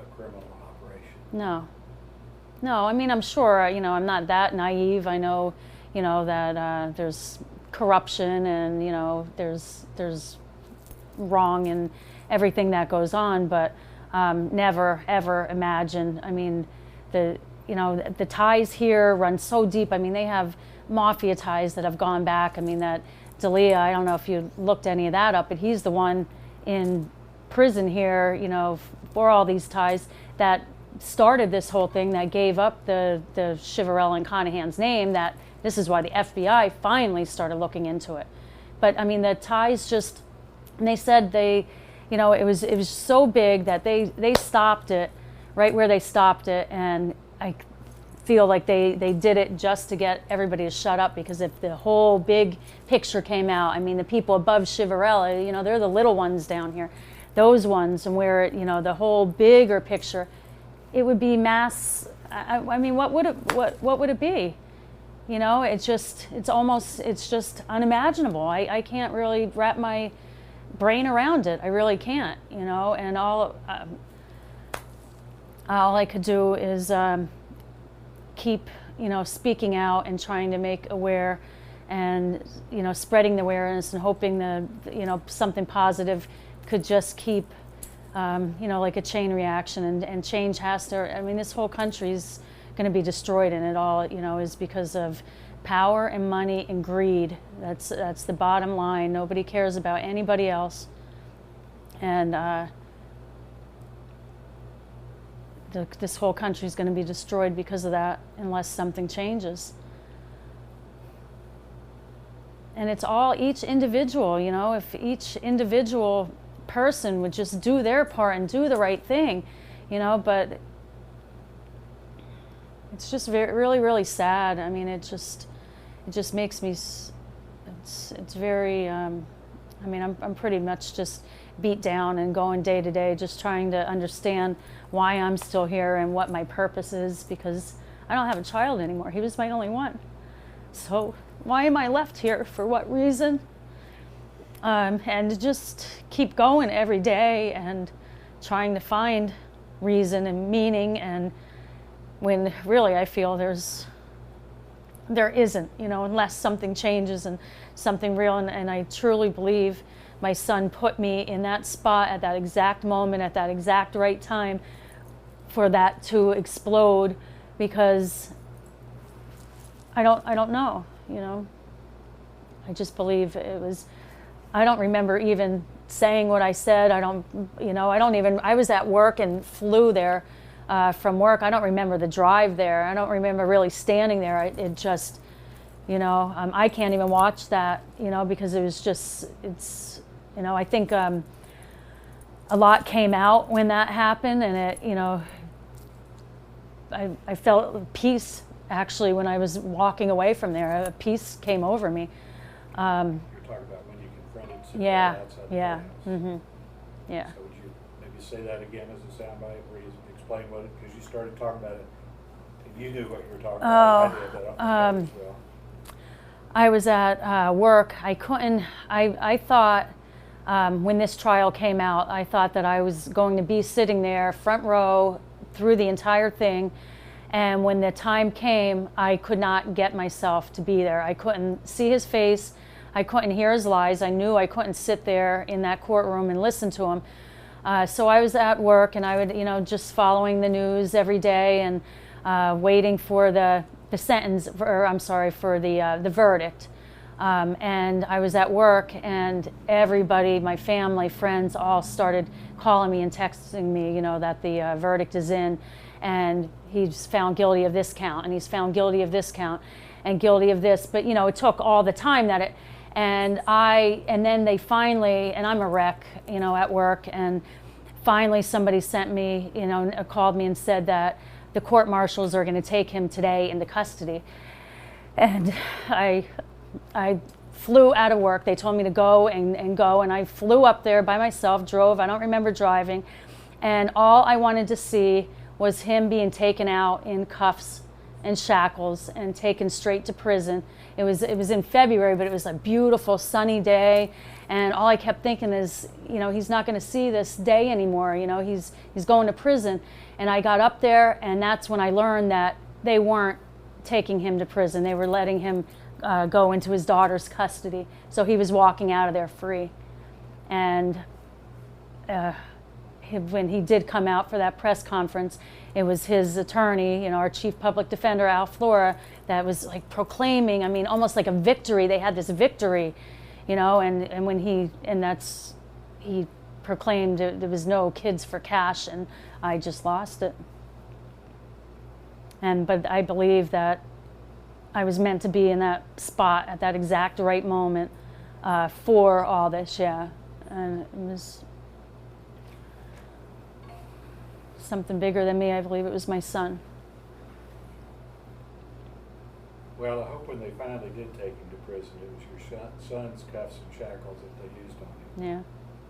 a criminal operation.
No. No, I mean, I'm sure, you know, I'm not that naive. I know, you know, that there's corruption and, you know, there's wrong in everything that goes on, but never, ever imagine. I mean, the ties here run so deep. I mean, they have mafia ties that have gone back. I mean, that D'Elia, I don't know if you looked any of that up, but he's the one in prison here, you know, for all these ties that started this whole thing, that gave up the Chivarella and Conahan's name. That this is why the FBI finally started looking into it. But I mean, the ties just, and they said they, you know, it was so big that they stopped it right where they stopped it. And I feel like they did it just to get everybody to shut up, because if the whole big picture came out, I mean, the people above Chivarella, you know, they're the little ones down here, those ones, and where, you know, the whole bigger picture, it would be mass. I mean, what would it be? You know, it's just unimaginable. I can't really wrap my brain around it. I really can't, you know. And all I could do is keep, you know, speaking out and trying to make aware, and, you know, spreading the awareness and hoping that, you know, something positive could just keep, you know, like a chain reaction, and change has to. I mean, this whole country's going to be destroyed, and it all, you know, is because of power and money and greed. That's the bottom line. Nobody cares about anybody else, and this whole country's going to be destroyed because of that, unless something changes. And it's all each individual, you know. If each individual person would just do their part and do the right thing, you know. But it's just really, really sad. I mean, it just makes me, it's very, I mean, I'm pretty much just beat down and going day to day, just trying to understand why I'm still here and what my purpose is, because I don't have a child anymore. He was my only one. So why am I left here? For what reason? And just keep going every day and trying to find reason and meaning, and when really I feel there isn't, you know, unless something changes and something real. And I truly believe my son put me in that spot at that exact moment, at that exact right time, for that to explode, because I don't know, you know. I just believe it was. I don't remember even saying what I said. I was at work and flew there from work. I don't remember the drive there. I don't remember really standing there. It just, you know, I can't even watch that, you know, because it was just, it's, you know, I think a lot came out when that happened, and it, you know, I felt peace actually when I was walking away from there. A peace came over me.
You're talking about when you confronted somebody
Yeah,
outside the
yeah,
courthouse.
mm-hmm, yeah.
So would you maybe you say that again as a soundbite where you explain what it, because you started talking about it, and you knew what you were talking about. I did, but I don't think that as well.
I was at work. I couldn't, I thought when this trial came out, I thought that I was going to be sitting there front row through the entire thing. And when the time came, I could not get myself to be there. I couldn't see his face. I couldn't hear his lies. I knew I couldn't sit there in that courtroom and listen to him. So I was at work, and I would, just following the news every day and waiting for the sentence, or I'm sorry, for the verdict. And I was at work, and everybody, my family, friends, all started calling me and texting me, that the verdict is in, and he's found guilty of this count, and he's found guilty of this count, and guilty of this. But it took all the time that it, and then they finally, and I'm a wreck, at work, and finally somebody sent me, called me and said that the court marshals are going to take him today into custody. And I flew out of work. They told me to go and go, and I flew up there by myself, drove. I don't remember driving. And all I wanted to see was him being taken out in cuffs and shackles and taken straight to prison. It was in February, but it was a beautiful sunny day, and all I kept thinking is, he's not going to see this day anymore. He's going to prison. And I got up there, and that's when I learned that they weren't taking him to prison. They were letting him go into his daughter's custody. So he was walking out of there free. And when he did come out for that press conference, it was his attorney, our chief public defender, Al Flora, that was like proclaiming, almost like a victory. They had this victory, and when he proclaimed there was no kids for cash, and I just lost it. But I believe that I was meant to be in that spot at that exact right moment for all this, yeah. And it was something bigger than me. I believe it was my son.
Well, I hope when they finally did take him to prison, it was your son's cuffs and shackles that they used on him.
Yeah.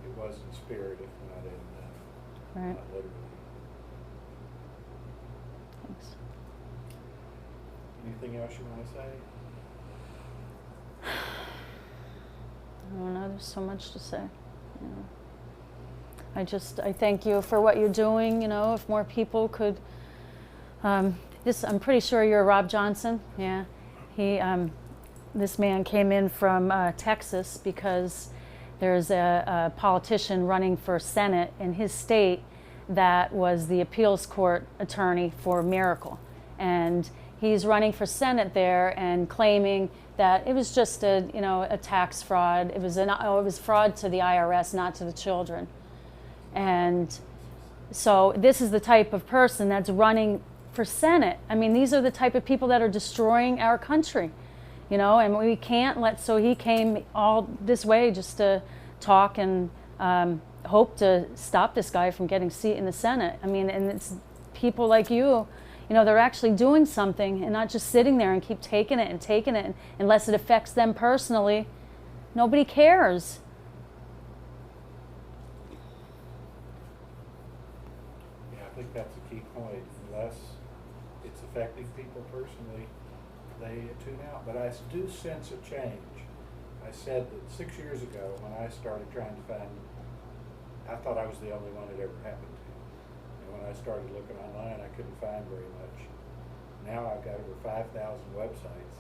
It was in spirit, if not in
Right.
not literally.
Thanks.
Anything else you want to say?
I don't know. There's so much to say. I thank you for what you're doing. If more people could. I'm pretty sure you're Rob Johnson. Yeah. This man came in from Texas because there's a politician running for Senate in his state that was the appeals court attorney for Miracle, and he's running for Senate there and claiming that it was just a tax fraud. It was fraud to the IRS, not to the children. And so this is the type of person that's running for Senate. These are the type of people that are destroying our country, and we can't so he came all this way just to talk and hope to stop this guy from getting a seat in the Senate. And it's people like you, they're actually doing something and not just sitting there and keep taking it, and unless it affects them personally, nobody cares.
I think that's a key point. Unless it's affecting people personally, they tune out. But I do sense a change. I said that 6 years ago when I started trying to find, I thought I was the only one it ever happened to. And when I started looking online, I couldn't find very much. Now I've got over 5,000 websites.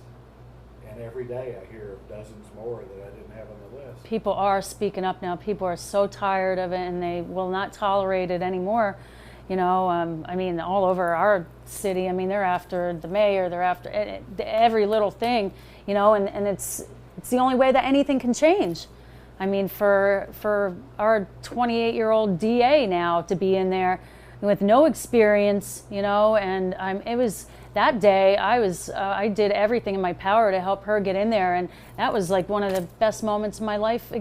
And every day I hear of dozens more that I didn't have on the list.
People are speaking up now. People are so tired of it, and they will not tolerate it anymore. All over our city, they're after the mayor, they're after every little thing, and it's the only way that anything can change. For our 28-year-old DA now to be in there with no experience, and it was that day I did everything in my power to help her get in there, and that was like one of the best moments of my life.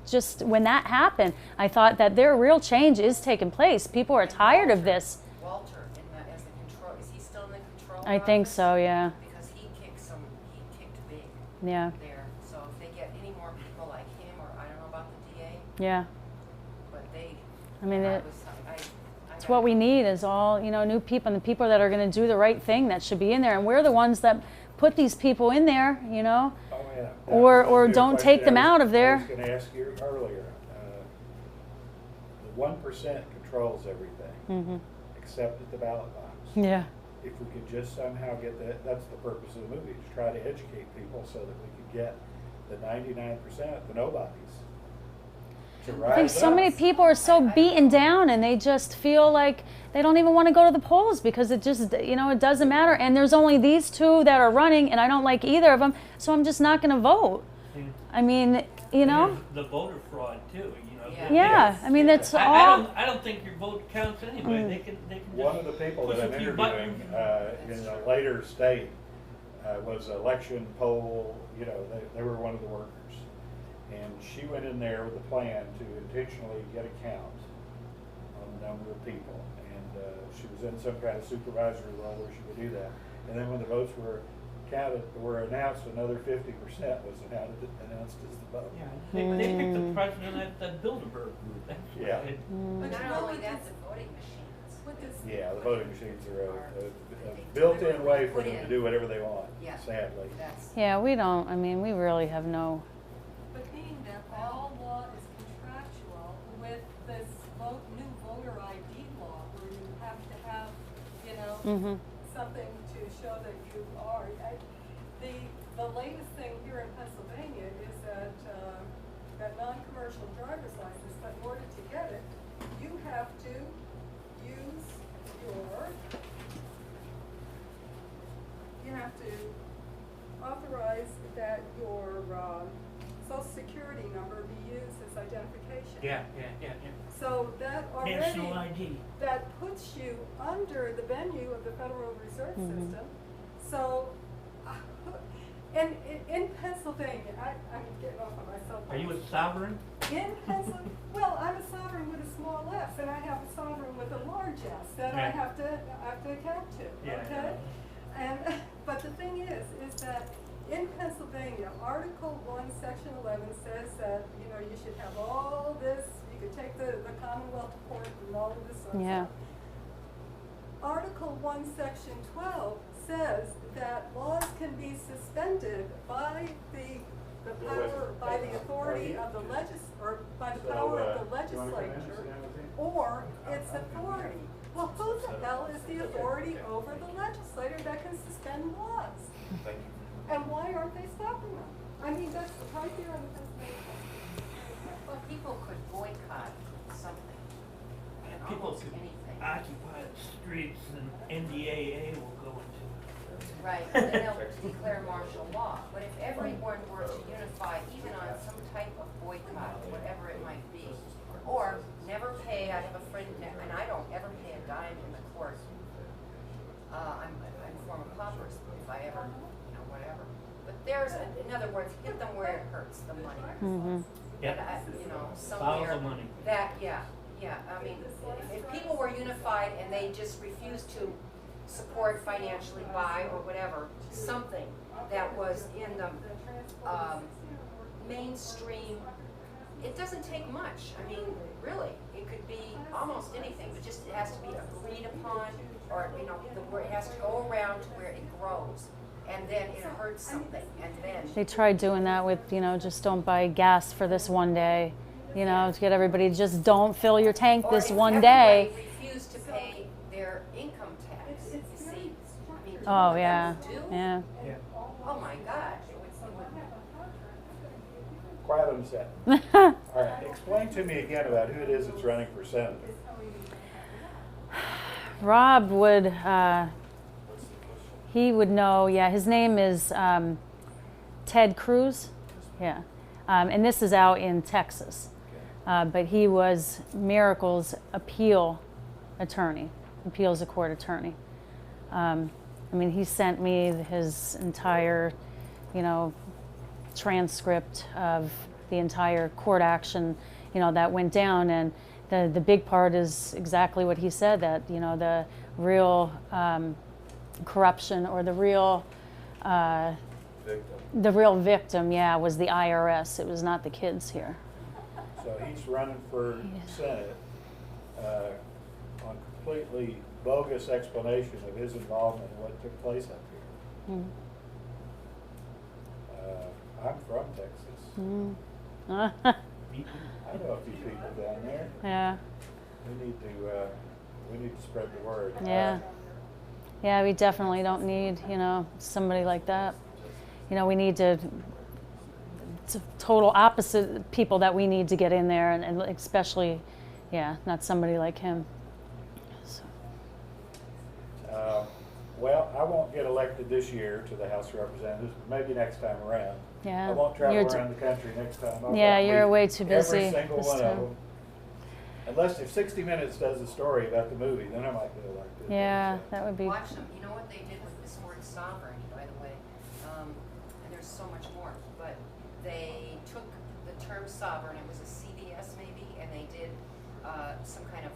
Just when that happened, I thought that their real change is taking place. People are tired of this.
Walter, as the control, is he still in the control?
I think so, yeah.
Because he kicked big.
Yeah.
There. So if they get any more people like him, or I don't know about the DA.
Yeah.
But
I mean,
I
it,
was,
it's what we need is all, you know, new people, and the people that are going to do the right thing that should be in there. And we're the ones that put these people in there, you know,
Oh, yeah.
or
That
don't
was
take
a
them
question
out of
I
there.
was going to ask you earlier. The 1% controls everything,
Mm-hmm.
except at the ballot box.
Yeah.
If we could just somehow get that, that's the purpose of the movie, to try to educate people so that we could get the 99%, the nobodies, to rise
I think so
up.
many people are so beaten down, and they just feel like they don't even want to go to the polls because it just, you know, it doesn't matter. And there's only these two that are running, and I don't like either of them, so I'm just not going to vote. I mean, you know?
And there's the voter fraud too, you know.
Yeah.
Yeah, I mean, that's
I
all.
don't think your vote counts anyway. They can
One
just
of the people
push
that
a
I'm
few
interviewing
buttons.
in a later state was election poll, you know, they were one of the workers. And she went in there with a plan to intentionally get a count on the number of people. And she was in some kind of supervisory role where she could do that. And then when the votes were counted, were announced, another 50% was announced as the vote.
Yeah, they picked the president at the Bilderberg group. That's what
Yeah.
it-
But
But you
not
know
only
what
that,
this-
the voting machines.
What this,
Yeah, the voting machines are a built-in way for them to do whatever they want,
Yeah.
sadly.
That's,
Yeah, we don't. I mean, we really have no.
but being that all law is contractual with this new voter ID law, where you have to have, you know,
Mm-hmm.
something to show that you are. The latest thing here in Pennsylvania is that non-commercial driver's license, but in order to get it, you have to use you have to authorize that your social security number be used as identification.
Yeah.
So that already.
National ID.
That puts you under the venue of the Federal Reserve
Mhm.
System. So, and in Pennsylvania, I'm getting off on myself.
Are you a sovereign?
In Pennsylvania, well, I'm a sovereign with a small s, and I have a sovereign with a large s that I
Yeah.
have to account to,
Yeah,
okay? And, but the thing is that in Pennsylvania, Article 1, Section 11 says that, you know, you should have all this, you could take the Commonwealth to court and all of this sort of
Yeah.
stuff. Article 1, Section 12 says that laws can be suspended by the power, by the authority of the or by the power of the legislature, or its authority. Well, who the hell is the authority over the legislator that can suspend laws?
Thank you.
And why aren't they stopping them? I mean, that's right there in the Pennsylvania.
well, people could boycott something, and
People
almost
could
anything.
occupy the streets and NDAA will go into it.
Right, and then they'll declare martial law. But if everyone were to unify even on some type of boycott, whatever it might be, or never pay, I have a friend, and I don't ever pay a dime in the court. I'm a former pauper if I ever, you know, whatever. But in other words, hit them where it hurts, the money.
Mm-hmm.
But, you know,
Follow
somewhere.
the money.
I mean, if people were unified and they just refused to support financially buy or whatever, something that was in the mainstream, it doesn't take much. I mean, really, it could be almost anything, but just it has to be agreed upon, or, you know, it has to go around to where it grows, and then it hurts something, and then.
They tried doing that with, you know, just don't buy gas for this one day, you know, to get everybody to just don't fill your tank this one day.
Or if everybody refused to pay their income tax, you see. I mean,
Oh,
what
yeah,
that would do?
yeah.
Oh, my gosh.
Quiet on set. All right, explain to me again about who it is that's running for senator.
Rob would, he would know, yeah, his name is Ted Cruz, yeah. And this is out in Texas. But he was Miracle's appeals of court attorney. I mean, he sent me his entire, you know, transcript of the entire court action, you know, that went down, and the big part is exactly what he said, that, you know, the real corruption, or the real victim, yeah, was the IRS. It was not the kids here.
So he's running for Senate, on completely bogus explanation of his involvement in what took place up here.
Mm.
I'm from Texas.
Mm.
I know a few people down there.
Yeah.
We need to spread the word.
Yeah. Yeah, we definitely don't need, somebody like that. We need to, it's a total opposite people that we need to get in there, and especially, not somebody like him. So.
Well, I won't get elected this year to the House of Representatives, but maybe next time around.
Yeah.
I won't travel
You're
around the country next time.
Yeah, you're way too busy
Every single
this
one
time.
of them. Unless if 60 Minutes does a story about the movie, then I might get elected.
Yeah,
So.
that would be.
Watch them. You know what they did with this word sovereign, by the way? And there's so much more. But they took the term sovereign, it was a CBS maybe, and they did some kind of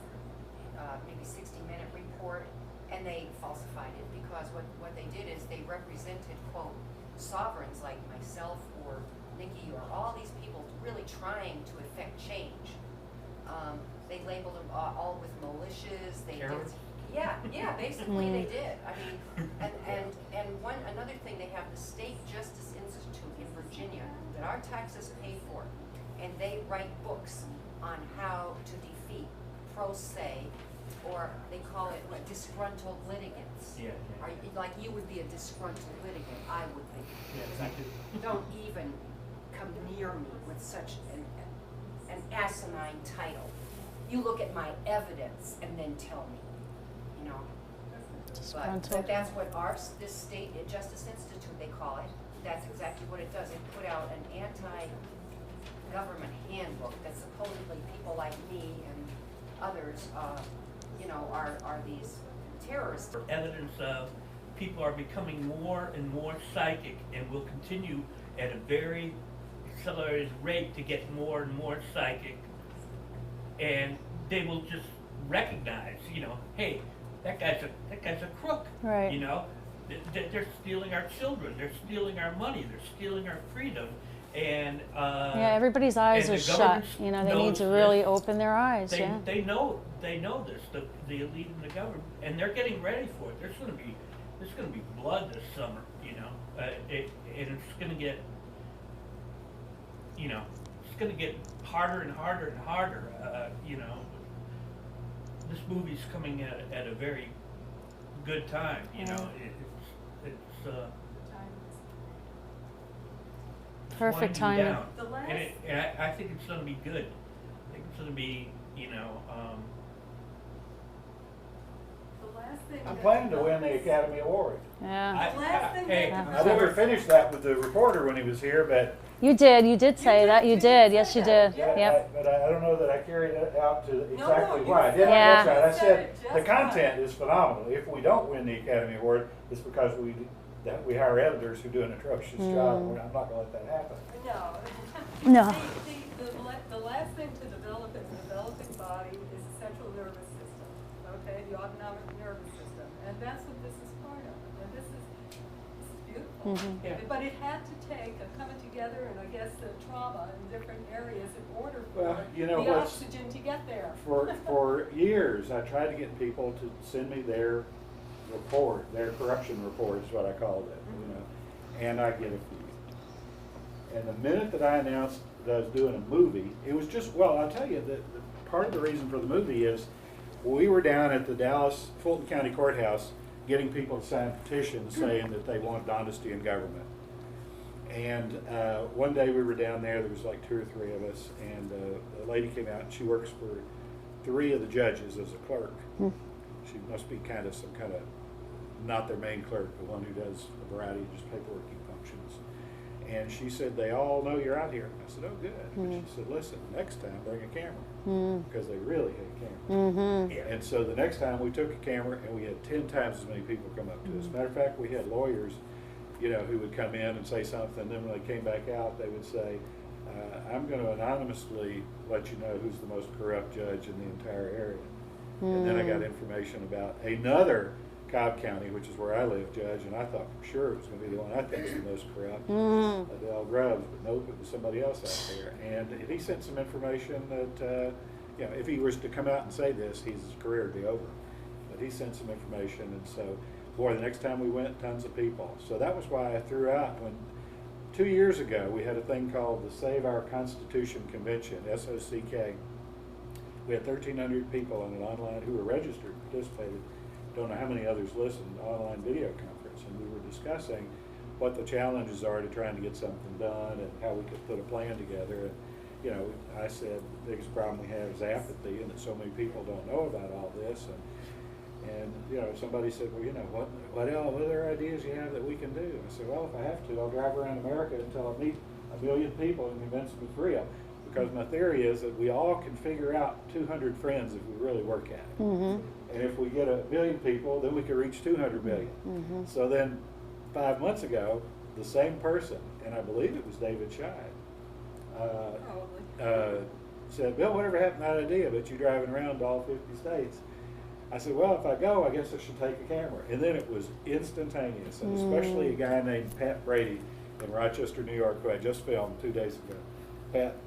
maybe 60-minute report, and they falsified it because what they did is they represented, quote, sovereigns like myself or Nikki or all these people really trying to effect change. They labeled them all with militias. They did, yeah, basically they did. I mean, and another thing, they have the State Justice Institute in Virginia that our taxes pay for, and they write books on how to defeat pro se, or they call it what, disgruntled litigants.
Yeah.
Are you, like you would be a disgruntled litigant, I would be.
Yeah,
Don't even come near me with such an asinine title. You look at my evidence and then tell me, But that's what this State Justice Institute, they call it. That's exactly what it does. It put out an anti-government handbook that supposedly people like me and others, are these terrorists.
Evidence of people are becoming more and more psychic and will continue at a very accelerated rate to get more and more psychic, and they will just recognize, hey, that guy's a crook.
Right.
They're stealing our children, they're stealing our money, they're stealing our freedom, and
everybody's eyes
and
are
the
shut.
government
They need
knows
to really
this.
open their eyes.
They know this. The elite and the government, and they're getting ready for it. There's going to be blood this summer, and it's going to get, it's going to get harder and harder and harder. This movie's coming at a very good time. It's
Perfect
winding
timing.
down.
The last-
And I think it's going to be good. I think it's going to be,
The last thing.
I'm
that
planning to win the
Lawless-
Academy Award.
Yeah.
Last thing
hey,
that
I never finished that with the reporter when he was here, but
You did say
did-
that. You
you
did.
did
Yes,
say
you
that.
did.
yeah,
Yep.
but I don't know that I carried it out to
No,
exactly
you
why. I
said
did.
it.
That's right. I
You said
said
it just
the content
right.
is phenomenal. If we don't win the Academy Award, it's because we hire editors who do an atrocious job. I'm not going to let that happen.
No.
No.
The last thing to develop in the developing body is the central nervous system, okay, the autonomic nervous system, and that's what this is part of, and this is beautiful.
Mhm.
Yeah.
But it had to take a coming together, and I guess the trauma in different areas in order for
Well,
the
what's-
oxygen to get there.
For years, I tried to get people to send me their report, their corruption report is what I called it, and I get a few. And the minute that I announced that I was doing a movie, it was just, well, I'll tell you, that part of the reason for the movie is we were down at the Dallas Fulton County Courthouse getting people to sign petitions saying that they want honesty in government. And one day we were down there was like 2 or 3 of us, and a lady came out, and she works for 3 of the judges as a clerk. She must be some kind of, not their main clerk, the one who does a variety of just paperworking functions. And she said, they all know you're out here. I said, oh, good. And she said, listen, next time bring a camera, because they really hate cameras.
Mm-hmm.
Yeah.
And so the next time we took a camera, and we had 10 times as many people come up to us. Matter of fact, we had lawyers, who would come in and say something, and then when they came back out, they would say, I'm going to anonymously let you know who's the most corrupt judge in the entire area. And then I got information about another Cobb County, which is where I live, judge, and I thought for sure it was going to be the one I think is the most corrupt, Adele Grubbs, but nope, it was somebody else out there. And he sent some information that if he was to come out and say this, his career would be over. But he sent some information, and so, boy, the next time we went, tons of people. So that was why I threw out, when 2 years ago, we had a thing called the Save Our Constitution Convention, SOCK. We had 1,300 people on an online who were registered, participated. Don't know how many others listened, online video conference, and we were discussing what the challenges are to trying to get something done and how we could put a plan together. And, I said the biggest problem we have is apathy, and that so many people don't know about all this. And somebody said, well, what other ideas you have that we can do? I said, well, if I have to, I'll drive around America until I meet 1 million people and convince them it's real. Because my theory is that we all can figure out 200 friends if we really work at it.
Mm-hmm.
And if we get 1 million people, then we can reach 200 million.
Mm-hmm.
So then 5 months ago, the same person, and I believe it was David Scheid, said, Bill, whatever happened to that idea, but you're driving around to all 50 states? I said, well, if I go, I guess I should take a camera. And then it was instantaneous, and especially a guy named Pat Brady in Rochester, New York, who I just filmed 2 days ago.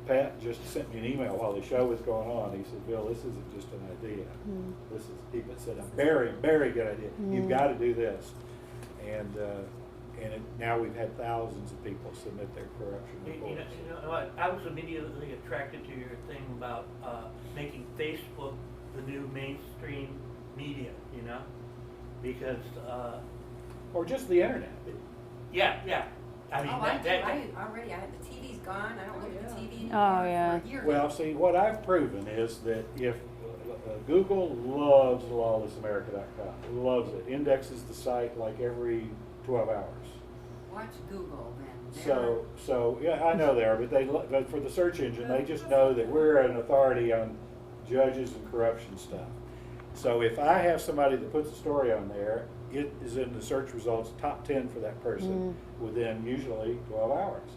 Pat just sent me an email while the show was going on. He said, Bill, this isn't just an idea. This is, he said, a very, very good idea. You've got to do this. And now we've had thousands of people submit their corruption reports.
You know what? I was immediately attracted to your thing about making Facebook the new mainstream media, because
Or just the internet.
yeah. I mean,
the TV's gone. I don't look at the TV anymore
Oh, yeah.
for a year.
Well, see, what I've proven is that if Google loves lawlessamerica.com, loves it, indexes the site like every 12 hours.
Watch Google then.
So yeah, I know they are, but for the search engine, they just know that we're an authority on judges and corruption stuff. So if I have somebody that puts a story on there, it is in the search results top 10 for that person within usually 12 hours.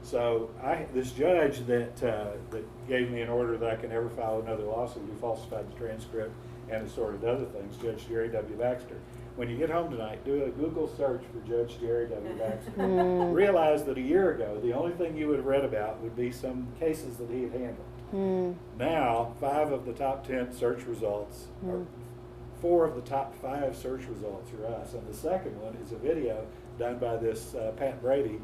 So this judge that gave me an order that I can never file another lawsuit who falsified the transcript and assorted other things, Judge Jerry W. Baxter. When you get home tonight, do a Google search for Judge Jerry W. Baxter. Realize that a year ago, the only thing you would have read about would be some cases that he had handled. Now, 5 of the top 10 search results, or 4 of the top 5 search results are us. And the second one is a video done by this Pat Brady,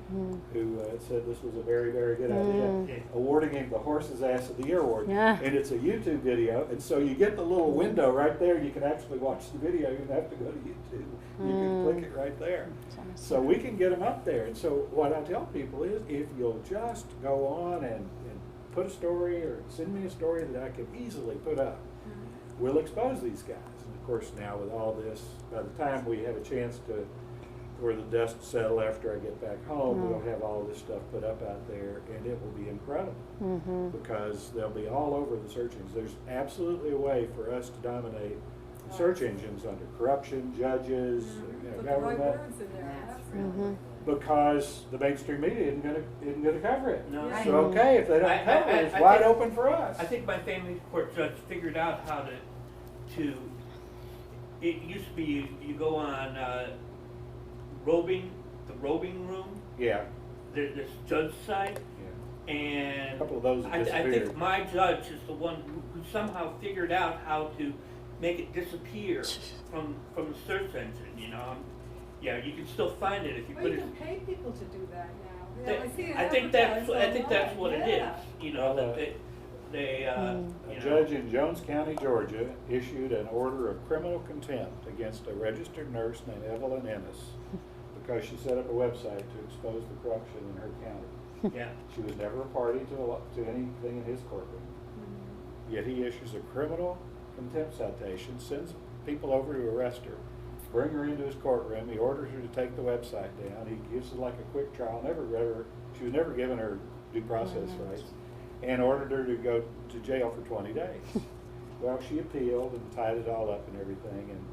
who said this was a very, very good idea, awarding him the Horse's Ass of the Year award.
Yeah.
And it's a YouTube video, and so you get the little window right there. You can actually watch the video. You don't have to go to YouTube. You can click it right there. So we can get them up there. And so what I tell people is, if you'll just go on and put a story or send me a story that I can easily put up, we'll expose these guys. And of course, now with all this, by the time we have a chance to, where the dust settle after I get back home, we'll have all this stuff put up out there, and it will be incredible because they'll be all over the search engines. There's absolutely a way for us to dominate the search engines under corruption, judges,
Put the
government,
right words in there. Absolutely.
because the mainstream media isn't gonna cover it.
No.
Right.
So okay, if they don't cover it, it's wide open for us.
I think my family court judge figured out how to. It used to be you go on the robing room.
Yeah.
There's judge side,
Yeah.
and
A couple of those have
I
disappeared.
think my judge is the one who somehow figured out how to make it disappear from the search engine. Yeah, you can still find it if you
Well,
put
you
it.
can pay people to do that now. Yeah, I see it
I think that's
advertised
what
online.
it
Yeah.
is.
Well,
That they
A judge in Jones County, Georgia, issued an order of criminal contempt against a registered nurse named Evelyn Ennis because she set up a website to expose the corruption in her county.
Yeah.
She was never a party to anything in his courtroom. Yet he issues a criminal contempt citation, sends people over to arrest her, bring her into his courtroom. He orders her to take the website down. He gives her like a quick trial. She was never given her due process rights, and ordered her to go to jail for 20 days. Well, she appealed and tied it all up and everything. And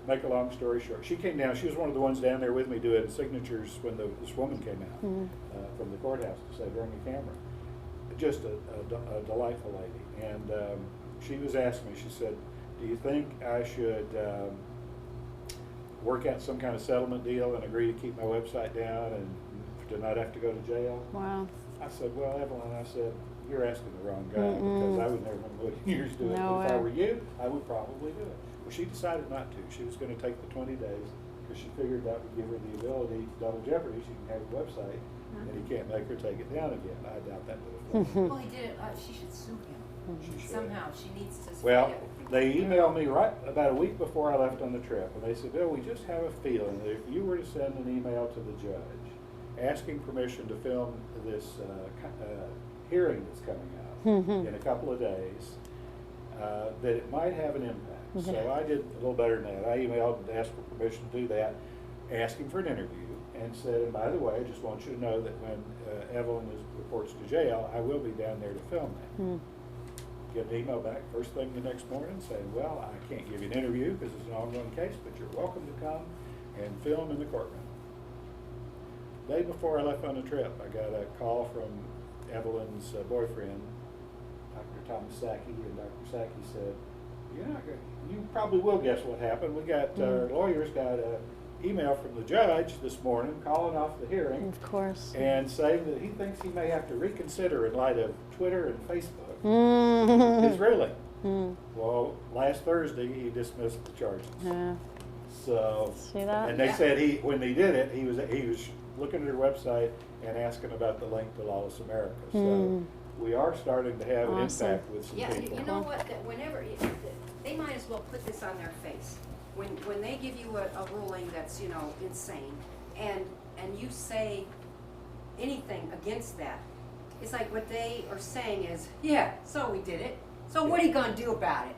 make a long story short, she came down. She was one of the ones down there with me doing signatures when this woman came out from the courthouse to say, bring the camera. Just a delightful lady. And she was asking me, she said, do you think I should work out some kind of settlement deal and agree to keep my website down and to not have to go to jail?
Wow.
I said, well, Evelyn, I said, you're asking the wrong guy, because I would never in a million years do it.
No
But if I
way.
were you, I would probably do it. Well, she decided not to. She was gonna take the 20 days, because she figured that would give her the ability, double jeopardy, she can have a website, and he can't make her take it down again. I doubt that would have flown.
Well, he did it, she should sue him.
She should.
Somehow, she needs to.
Well,
fight it.
they emailed me right about a week before I left on the trip, and they said, Bill, we just have a feeling that if you were to send an email to the judge asking permission to film this hearing that's coming up in a couple of days, that it might have an impact. So I did a little better than that. I emailed and asked for permission to do that, asking for an interview, and said, and by the way, I just want you to know that when Evelyn reports to jail, I will be down there to film that. Get an email back first thing the next morning saying, well, I can't give you an interview because it's an ongoing case, but you're welcome to come and film in the courtroom. The day before I left on the trip, I got a call from Evelyn's boyfriend, Dr. Thomas Sacchi, and Dr. Sacchi said, you probably will guess what happened. We got, our lawyers got an email from the judge this morning calling off the hearing.
Of course.
And saying that he thinks he may have to reconsider in light of Twitter and Facebook his ruling. Well, last Thursday he dismissed the charges.
Yeah.
So,
See that?
and they said when he did it, he was looking at her website and asking about the link to Lawless America. So we are starting to have an
Awesome.
impact with some
Yeah,
people.
you know what, that whenever, they might as well put this on their face. When they give you a ruling that's, insane, and you say anything against that, it's like what they are saying is, yeah, so we did it, so what are you gonna do about it?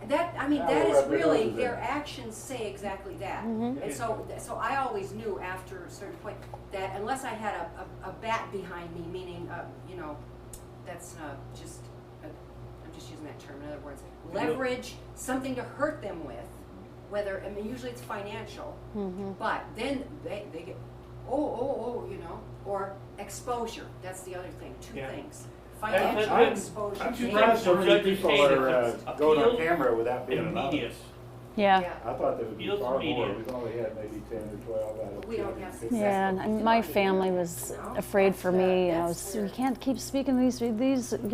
And that
We'll
is
rub their
really,
noses
their
in it.
actions say exactly that. And so I always knew after a certain point that unless I had a bat behind me, meaning, that's just, I'm just using that term, in other words, leverage, something to hurt them with, whether, usually it's financial, but then they get, or exposure, that's the other thing, two
Yeah.
things.
I'm
Financial exposure.
I'm
Two
surprised so
things
many
judges
people
say that
are
it's
going on
appeals
camera without being
and
anonymous.
medias.
Yeah.
I thought there would be
Appeals
far
and
more.
media.
We've only had maybe 10 or 12 out of
We don't have
250.
Yeah, and my family was afraid for me. You can't keep speaking these. You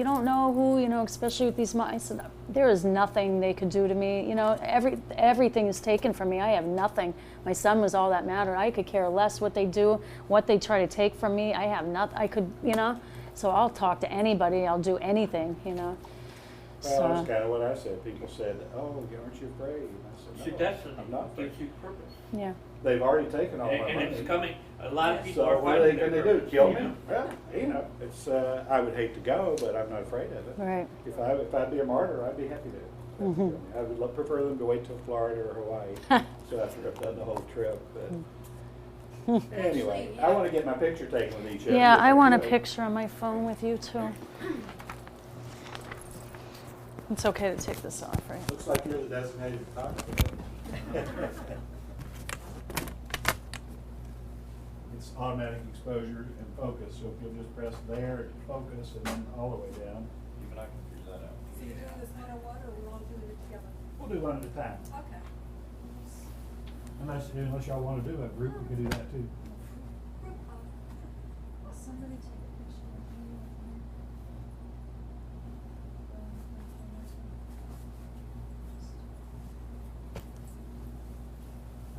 don't know who. Especially with these. I said, there is nothing they could do to me. Everything is taken from me. I have nothing. My son was all that mattered. I could care less what they do, what they try to take from me. I have nothing. I could, So I'll talk to anybody. I'll do anything.
Well, that's kind of what I said. People said, "Oh, aren't you afraid?" And I said,
See,
"No,
that's
I'm not
what
afraid."
gives you purpose.
Yeah.
They've already taken all my
And
money.
it's coming, a lot of people are
So what are they
finding
going
their
to do?
purpose,
Kill
you
me?
know?
Well, it's. I would hate to go, but I'm not afraid of it.
Right.
If I'd be a martyr, I'd be happy to. I would prefer them to wait till Florida or Hawaii. So after I've done the whole trip. But anyway,
Actually,
I want to get my picture taken with each of you.
Yeah,
if
I want a
could.
picture on my phone with you too. It's okay to take this off, right?
Looks like you're the designated photographer. It's automatic exposure and focus, so if you'll just press there, focus, and then all the way down.
Even I can figure that out.
So you're doing this 101, or we're all doing it together?
We'll do one at a time.
Okay.
Unless y'all want to do a group, we can do that too.
Somebody take a picture of me.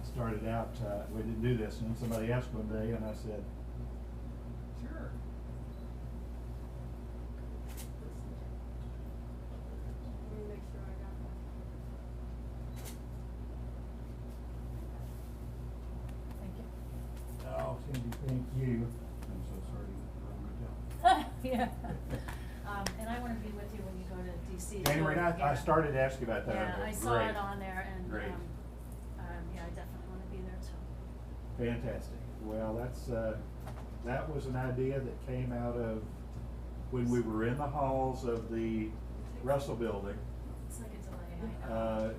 I started out, we didn't do this, and then somebody asked one day, and I said, sure.
Let me make sure I got that.
Thank you.
Oh, Cindy, thank you. I'm so sorry. I
Yeah. And I want to be with you when you go to DC.
January
too.
9th, I
Yeah.
started asking about that.
Yeah,
Okay,
I saw
great.
it on there, and
Great.
yeah, I definitely want to be there too.
Fantastic. Well, that was an idea that came out of when we were in the halls of the Russell Building.
It's like a delay. I know.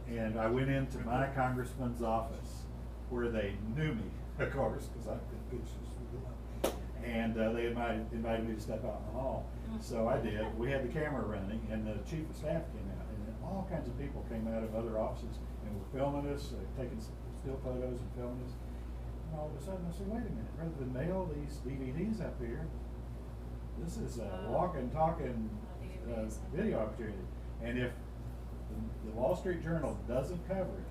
And I went into my congressman's office where they knew me, of course, because I've been pictures with them. And they invited me to step out in the hall. So I did. We had the camera running, and the chief of staff came out, and then all kinds of people came out of other offices and were filming us, taking still photos and filming us. And all of a sudden I said, wait a minute, rather than mail these DVDs up here, this is a walking, talking video opportunity. And if the Wall Street Journal doesn't cover it,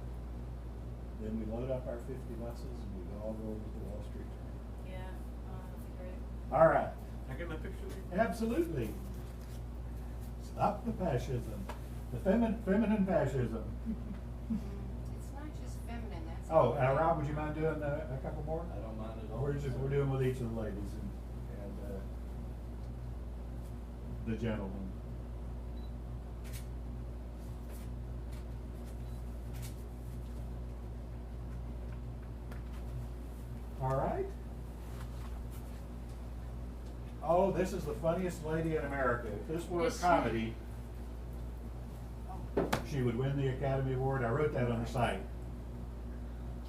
then we load up our 50 buses and we all go over to the Wall Street Journal.
Yeah, that'd be great.
All right.
Can I get my picture of you?
Absolutely. Stop the fascism. The feminine fascism.
It's not just feminine, that's.
Oh, Rob, would you mind doing a couple more?
I don't mind at all.
We're doing with each of the ladies and the gentleman. All right. Oh, this is the funniest lady in America. If this were a
Is she?
comedy, she would win the Academy Award. I wrote that on the site.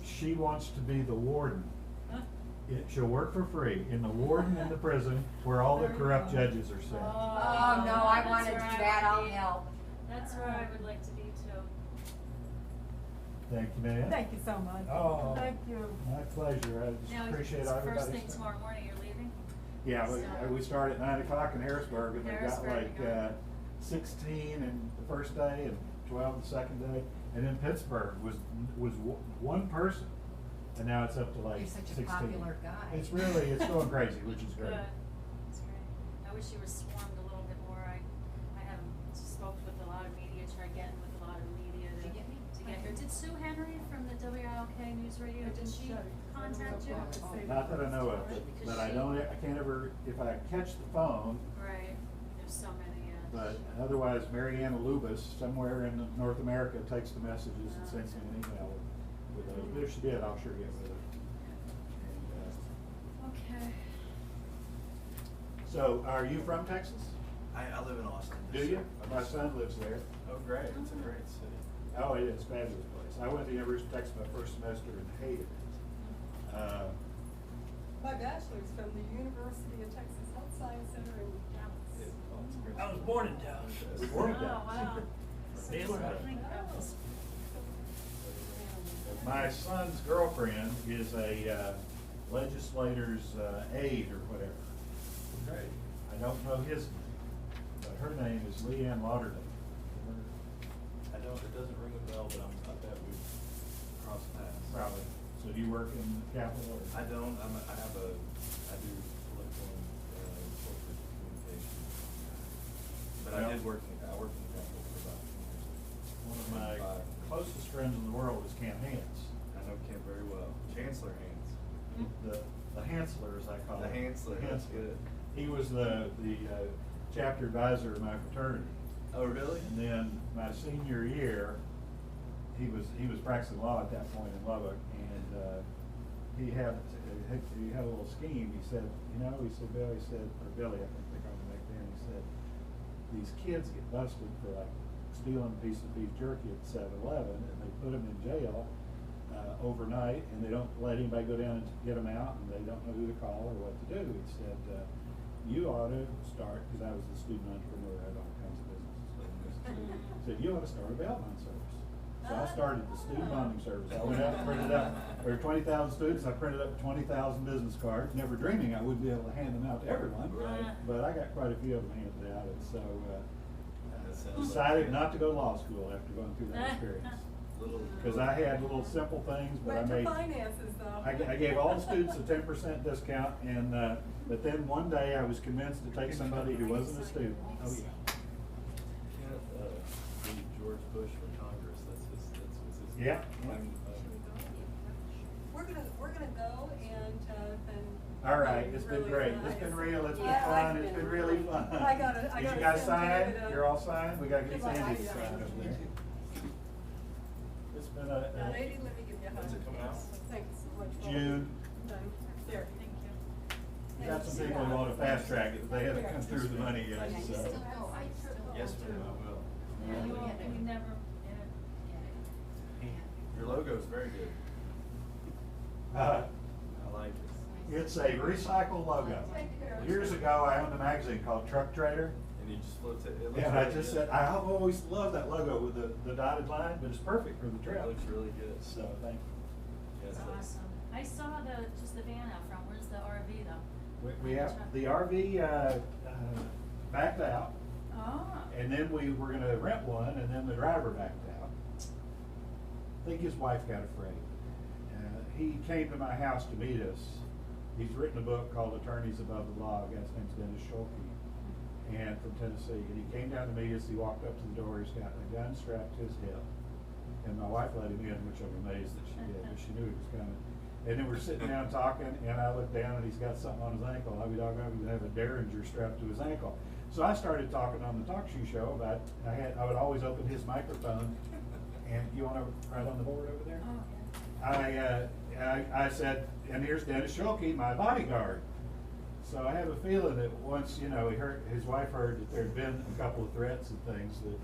She wants to be the warden. She'll work for free in the warden in the prison where all the corrupt judges are sent.
Oh, no, I
that's
wanna do
where I
that,
would
I'll
be.
help.
That's where I would like to be too.
Thank you, ma'am.
Thank you so much.
Oh,
Thank you.
my pleasure. I just
Now,
appreciate
it's
everybody's
first thing
time.
tomorrow morning, you're leaving?
Yeah,
So-
we start at 9 o'clock in Harrisburg, and we've got
Harrisburg,
like
okay.
16 in the first day and 12 the second day. And then Pittsburgh was one person, and now it's up to like
You're such a
16.
popular guy.
It's going crazy, which is great.
Good. That's great. I wish you were swarmed a little bit more. I haven't spoke with a lot of media, tried getting with a lot of media
Did you get me?
to get here. Did Sue Henry from the WILK News Radio, did she contact you?
Not that I know of, but I can't ever, if I catch the phone,
Right, there's so many,
but otherwise, Mariana Lubis, somewhere in North America, takes the messages and sends me an email with those. But if she did, I'll sure get with her. And,
Okay.
so, are you from Texas?
I live in Austin.
Do you? My son lives there.
Oh, great. It's a great city.
Oh, it is a fabulous place. I went to the University of Texas my first semester and hated it.
My bachelor's from the University of Texas Health Science Center in Dallas.
It's great.
I was born in town.
We were in
Oh,
Dallas.
wow.
They
So
were-
something else.
My son's girlfriend is a legislator's aide or whatever.
Great.
I don't know his name, but her name is Leanne Lauderdale.
It doesn't ring a bell, but I bet we've crossed paths.
Probably. So do you work in the Capitol or?
I don't, I do political and corporate communication. But
Well,
I worked in the Capitol for about 10 years.
One of my
25.
closest friends in the world is Cam Hance.
I know Kim very well. Chancellor Haynes.
The Hansler, as I call
The
him.
Hansler, that's good.
He was the chapter advisor of my fraternity.
Oh, really?
And then my senior year, he was practicing law at that point in Lubbock, and he had a little scheme. He said, Bill, or Billy, I think they called him back then. He said, these kids get busted for like stealing a piece of beef jerky at 7-Eleven, and they put them in jail overnight, and they don't let anybody go down and get them out, and they don't know who to call or what to do. He said, you ought to start, because I was a student entrepreneur, I had all kinds of businesses. He said, you ought to start a bail bond service. So I started the student bonding service. I went out and printed up, there were 20,000 students, I printed up 20,000 business cards, never dreaming I would be able to hand them out to everyone.
Right.
But I got quite a few of them handed out, and so
That sounds
decided
like-
not to go to law school after going through that experience. Because I had little simple things, but I
Went to
made.
finances though.
I gave all the students a 10% discount, and but then one day I was convinced to take somebody who wasn't a student. Oh yeah.
Can't beat George Bush for Congress. That's his.
Yeah.
We're gonna go and then.
All right, it's been
really
great.
nice.
It's been real. It's been
Yeah,
fun. It's been really fun.
I gotta
Did you guys
send
sign?
David a-
You're all signed. We gotta get
Goodbye.
Sandy to
Yeah.
sign over there. It's been
Now, lady, let me give you a hug.
When's it coming out?
Thank you so much. for all
June.
you've done. There.
Thank you.
We got some people who want to fast track it. They haven't come through the money yet.
Yeah, you
So.
still go, I still go.
Yes, ma'am, I will.
Yeah, you won't, we never,
Your logo is very good.
Uh,
I like it.
It's a recycled logo. Years ago, I owned a magazine called Truck Trader.
And you just float it. It looks
And I
really
just
good.
said, I've always loved that logo with the dotted line, but it's perfect for the
It
trail.
looks really good.
So, thank you.
Yes,
that's awesome. I saw just the van out front, where's the RV though?
We have, the RV, backed out,
Oh.
and then we were gonna rent one, and then the driver backed out. I think his wife got afraid. He came to my house to meet us. He's written a book called Attorneys Above the Law. The guy's name's Dennis Schulke, and from Tennessee. And he came down to meet us. He walked up to the door. He's got a gun strapped to his hip. And my wife let him in, which I'm amazed that she did, but she knew he was coming. And then we're sitting down talking, and I look down, and he's got something on his ankle. I'll be doggone, he have a Derringer strapped to his ankle. So I started talking on the talk show show about, I would always open his microphone, and you want to write on the board over there?
Oh, yeah.
I said, and here's Dennis Schulke, my bodyguard. So I have a feeling that once, you know, his wife heard that there'd been a couple of threats and things, that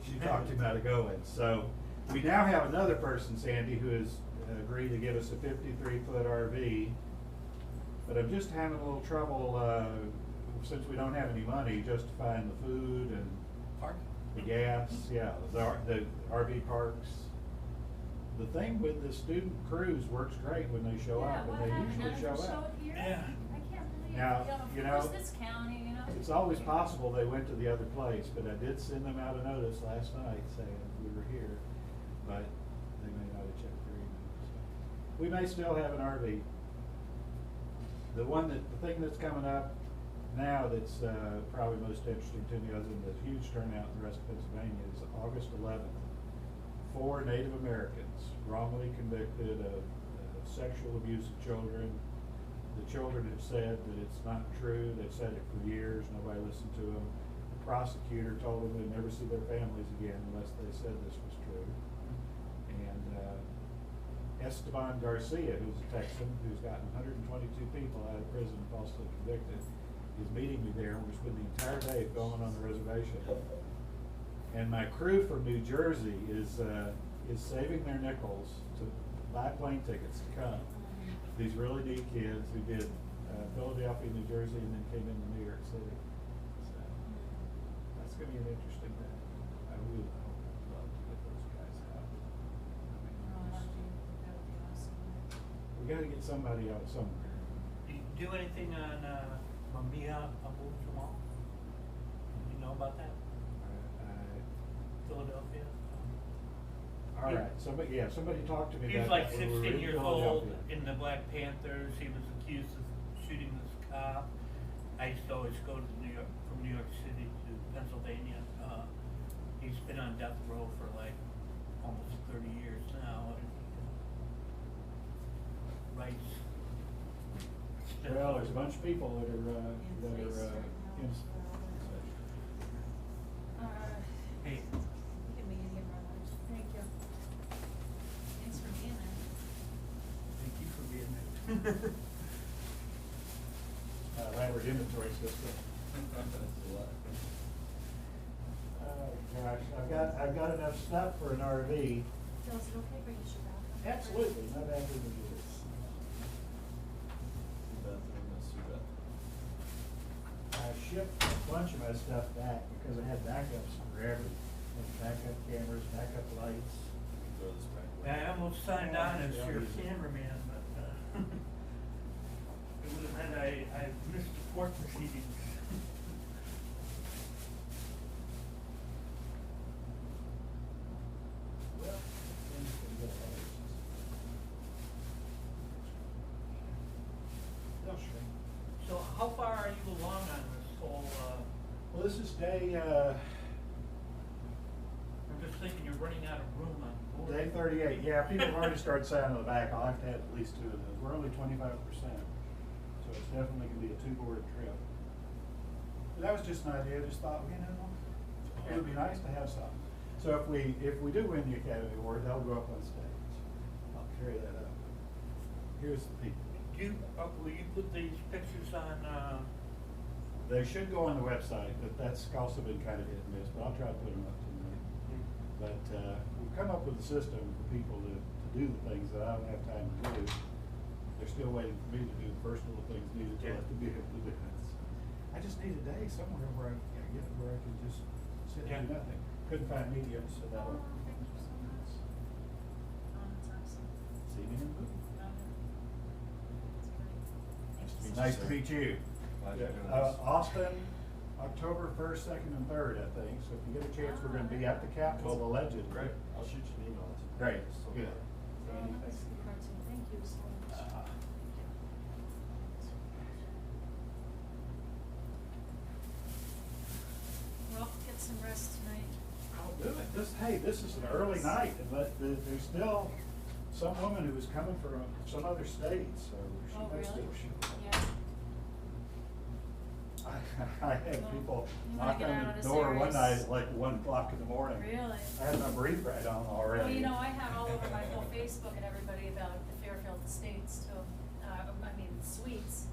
she talked him out of going. So we now have another person, Sandy, who has agreed to give us a 53-foot RV. But I'm just having a little trouble, since we don't have any money, justifying the food and the gas, yeah, the RV parks. The thing with the student cruise works great when they show up, and they usually show up.
Here?
Yeah.
I can't believe,
Now, you know,
of course this county, you know.
It's always possible they went to the other place, but I did send them out a notice last night saying we were here, but they may not have checked their email. So we may still have an RV. The thing that's coming up now that's probably most interesting to me, other than the huge turnout in the rest of Pennsylvania, is August 11th. 4 Native Americans wrongly convicted of sexual abuse of children. The children have said that it's not true. They've said it for years. Nobody listened to them. The prosecutor told them they'd never see their families again unless they said this was true. And Esteban Garcia, who's a Texan, who's gotten 122 people out of prison falsely convicted, is meeting me there, and we're spending the entire day filming on the reservation. And my crew from New Jersey is saving their nickels to buy plane tickets to come. These really neat kids who did Philadelphia, New Jersey, and then came into New York City. So that's going to be an interesting day. I would love to get those guys out. We got to get somebody out somewhere.
Do you do anything on Mamiya Abu Jamal? You know about that? Philadelphia.
All right, somebody talked to me
He was
about
like
that when we were
16
in
years old
Philadelphia.
in the Black Panthers. He was accused of shooting this cop. I used to always go to from New York City to Pennsylvania. He's been on death row for like almost 30 years now. Rights.
Well, there's a bunch of people that are innocent.
Hey,
Give me any of my lunch. Thank you. Thanks for being there.
thank you for being there.
Elaborate inventory system.
That's a lot.
Oh gosh, I've got enough stuff for an RV.
Phil, is it okay if I use your bathroom?
Absolutely, no bad thing to do this.
Bathroom, that's your bathroom.
I shipped a bunch of my stuff back because I had backups for everything. Backup cameras, backup lights.
You can throw this back away.
I almost signed on as
Yeah,
your
yeah.
cameraman, but it would have meant I missed the court proceedings.
Well, things can get better. They'll shrink.
So how far are you along on this whole,
Well, this is day,
I'm just thinking you're running out of room on board.
day 38. Yeah, people have already started signing on the back. I'll have to have at least 2 of those. We're only 25%. So it's definitely going to be a 2-board trip. But that was just an idea. I just thought, you know, it would be nice to have something. So if we do win the Academy Award, they'll go up on stage. I'll carry that up. Here's the people.
Will you put these pictures on,
They should go on the website, but that's also been kind of hit and miss, but I'll try to put them up tonight. But we've come up with a system for people to do the things that I don't have time to do. They're still waiting for me to do the personal things needed to be able to do it. I just need a day somewhere where I can just sit and do nothing. Couldn't find media, so that
Oh, thank you so much. Oh, that's awesome.
see me in the movie.
Love it.
Nice to meet you.
Glad you're doing this.
Austin, October 1st, 2nd, and 3rd, I think. So if you get a chance, we're going to be at the Capitol allegedly.
Great, I'll shoot you an email.
Great,
So,
good.
Oh, that's a good cartoon. Thank you so much. Well, get some rest tonight.
I'll do it. This is an early night, but there's still some woman who was coming from some other state, so she
Oh,
may
really?
still show.
Yeah.
I had people
You wanna
knock
get out
on
of
the
this
door one
area?
night at like 1 o'clock in the morning.
Really?
I had my brief right on already.
Well, you know, I have all over my whole Facebook and everybody about the Fairfield Estates too. I mean, suites,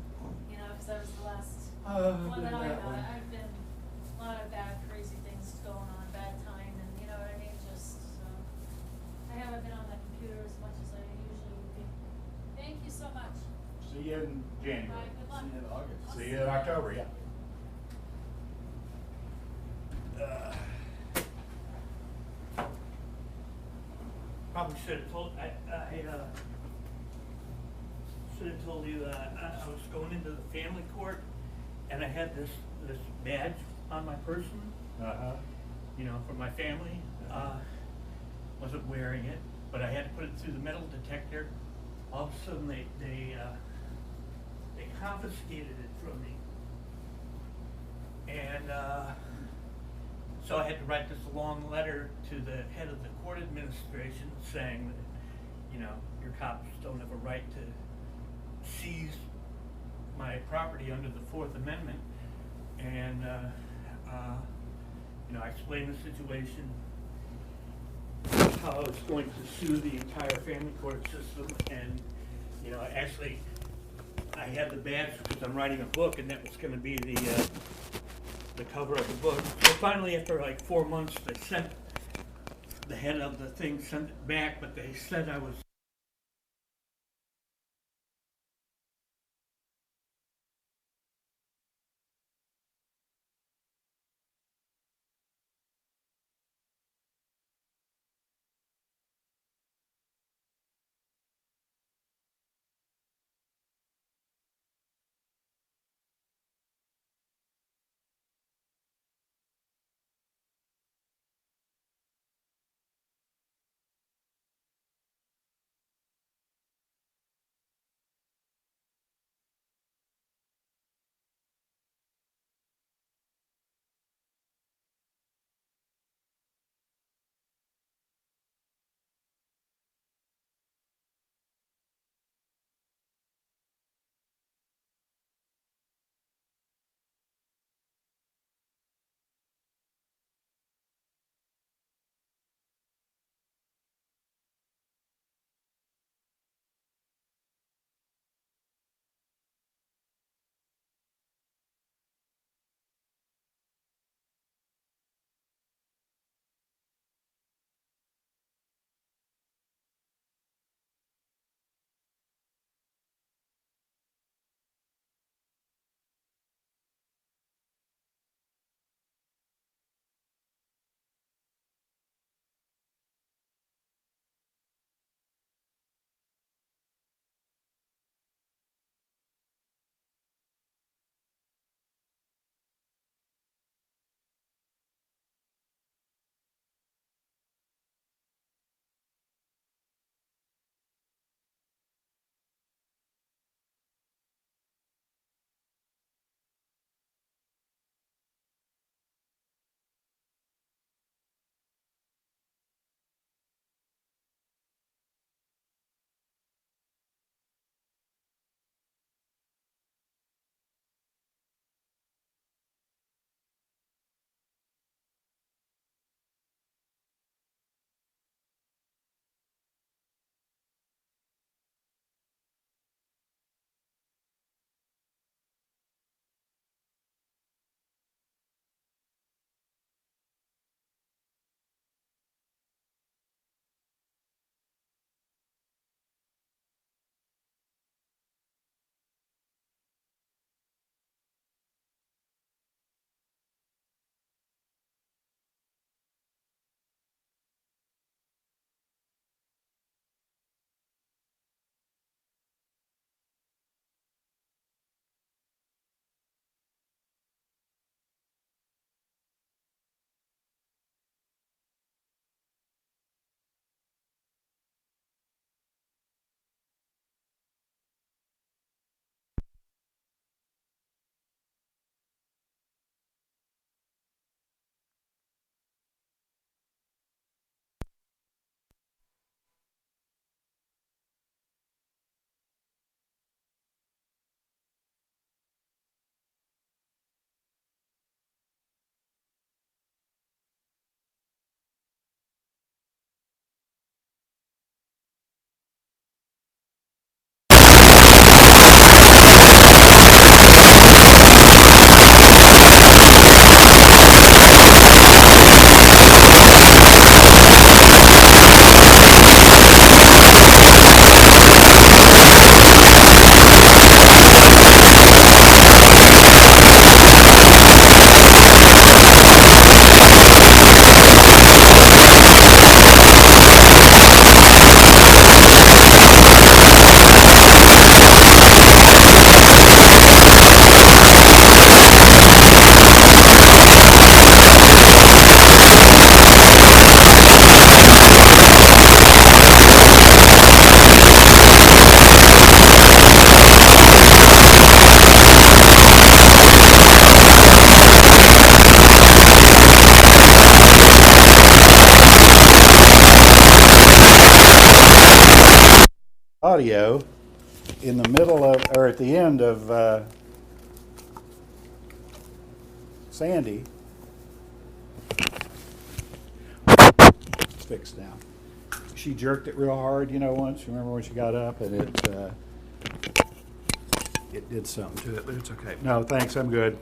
you know, because that was the last one that I
that
got.
one.
I've been, a lot of bad, crazy things going on, bad time, and you know what I mean, just, I haven't been on the computer as much as I usually would be. Thank you so much.
See you in January.
Bye, good luck.
See you in August.
See you in October, yeah.
Probably should have told, should have told you, I was going into the family court and I had this badge on my person,
Uh-huh.
you know, for my family. Wasn't wearing it, but I had to put it through the metal detector. All of a sudden they confiscated it from me. And, so I had to write this long letter to the head of the court administration saying that, you know, your cops don't have a right to seize my property under the Fourth Amendment. And, you know, I explained the situation, how I was going to sue the entire family court system, and, you know, actually, I had the badge because I'm writing a book, and that was gonna be the cover of the book. So finally, after like 4 months, they sent, the head of the thing sent it back, but they said I was
audio in the middle of, or at the end of Sandy. It's fixed now. She jerked it real hard, you know, once. Remember when she got up and it did something to it, but it's okay. No, thanks, I'm good.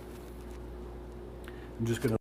I'm just going to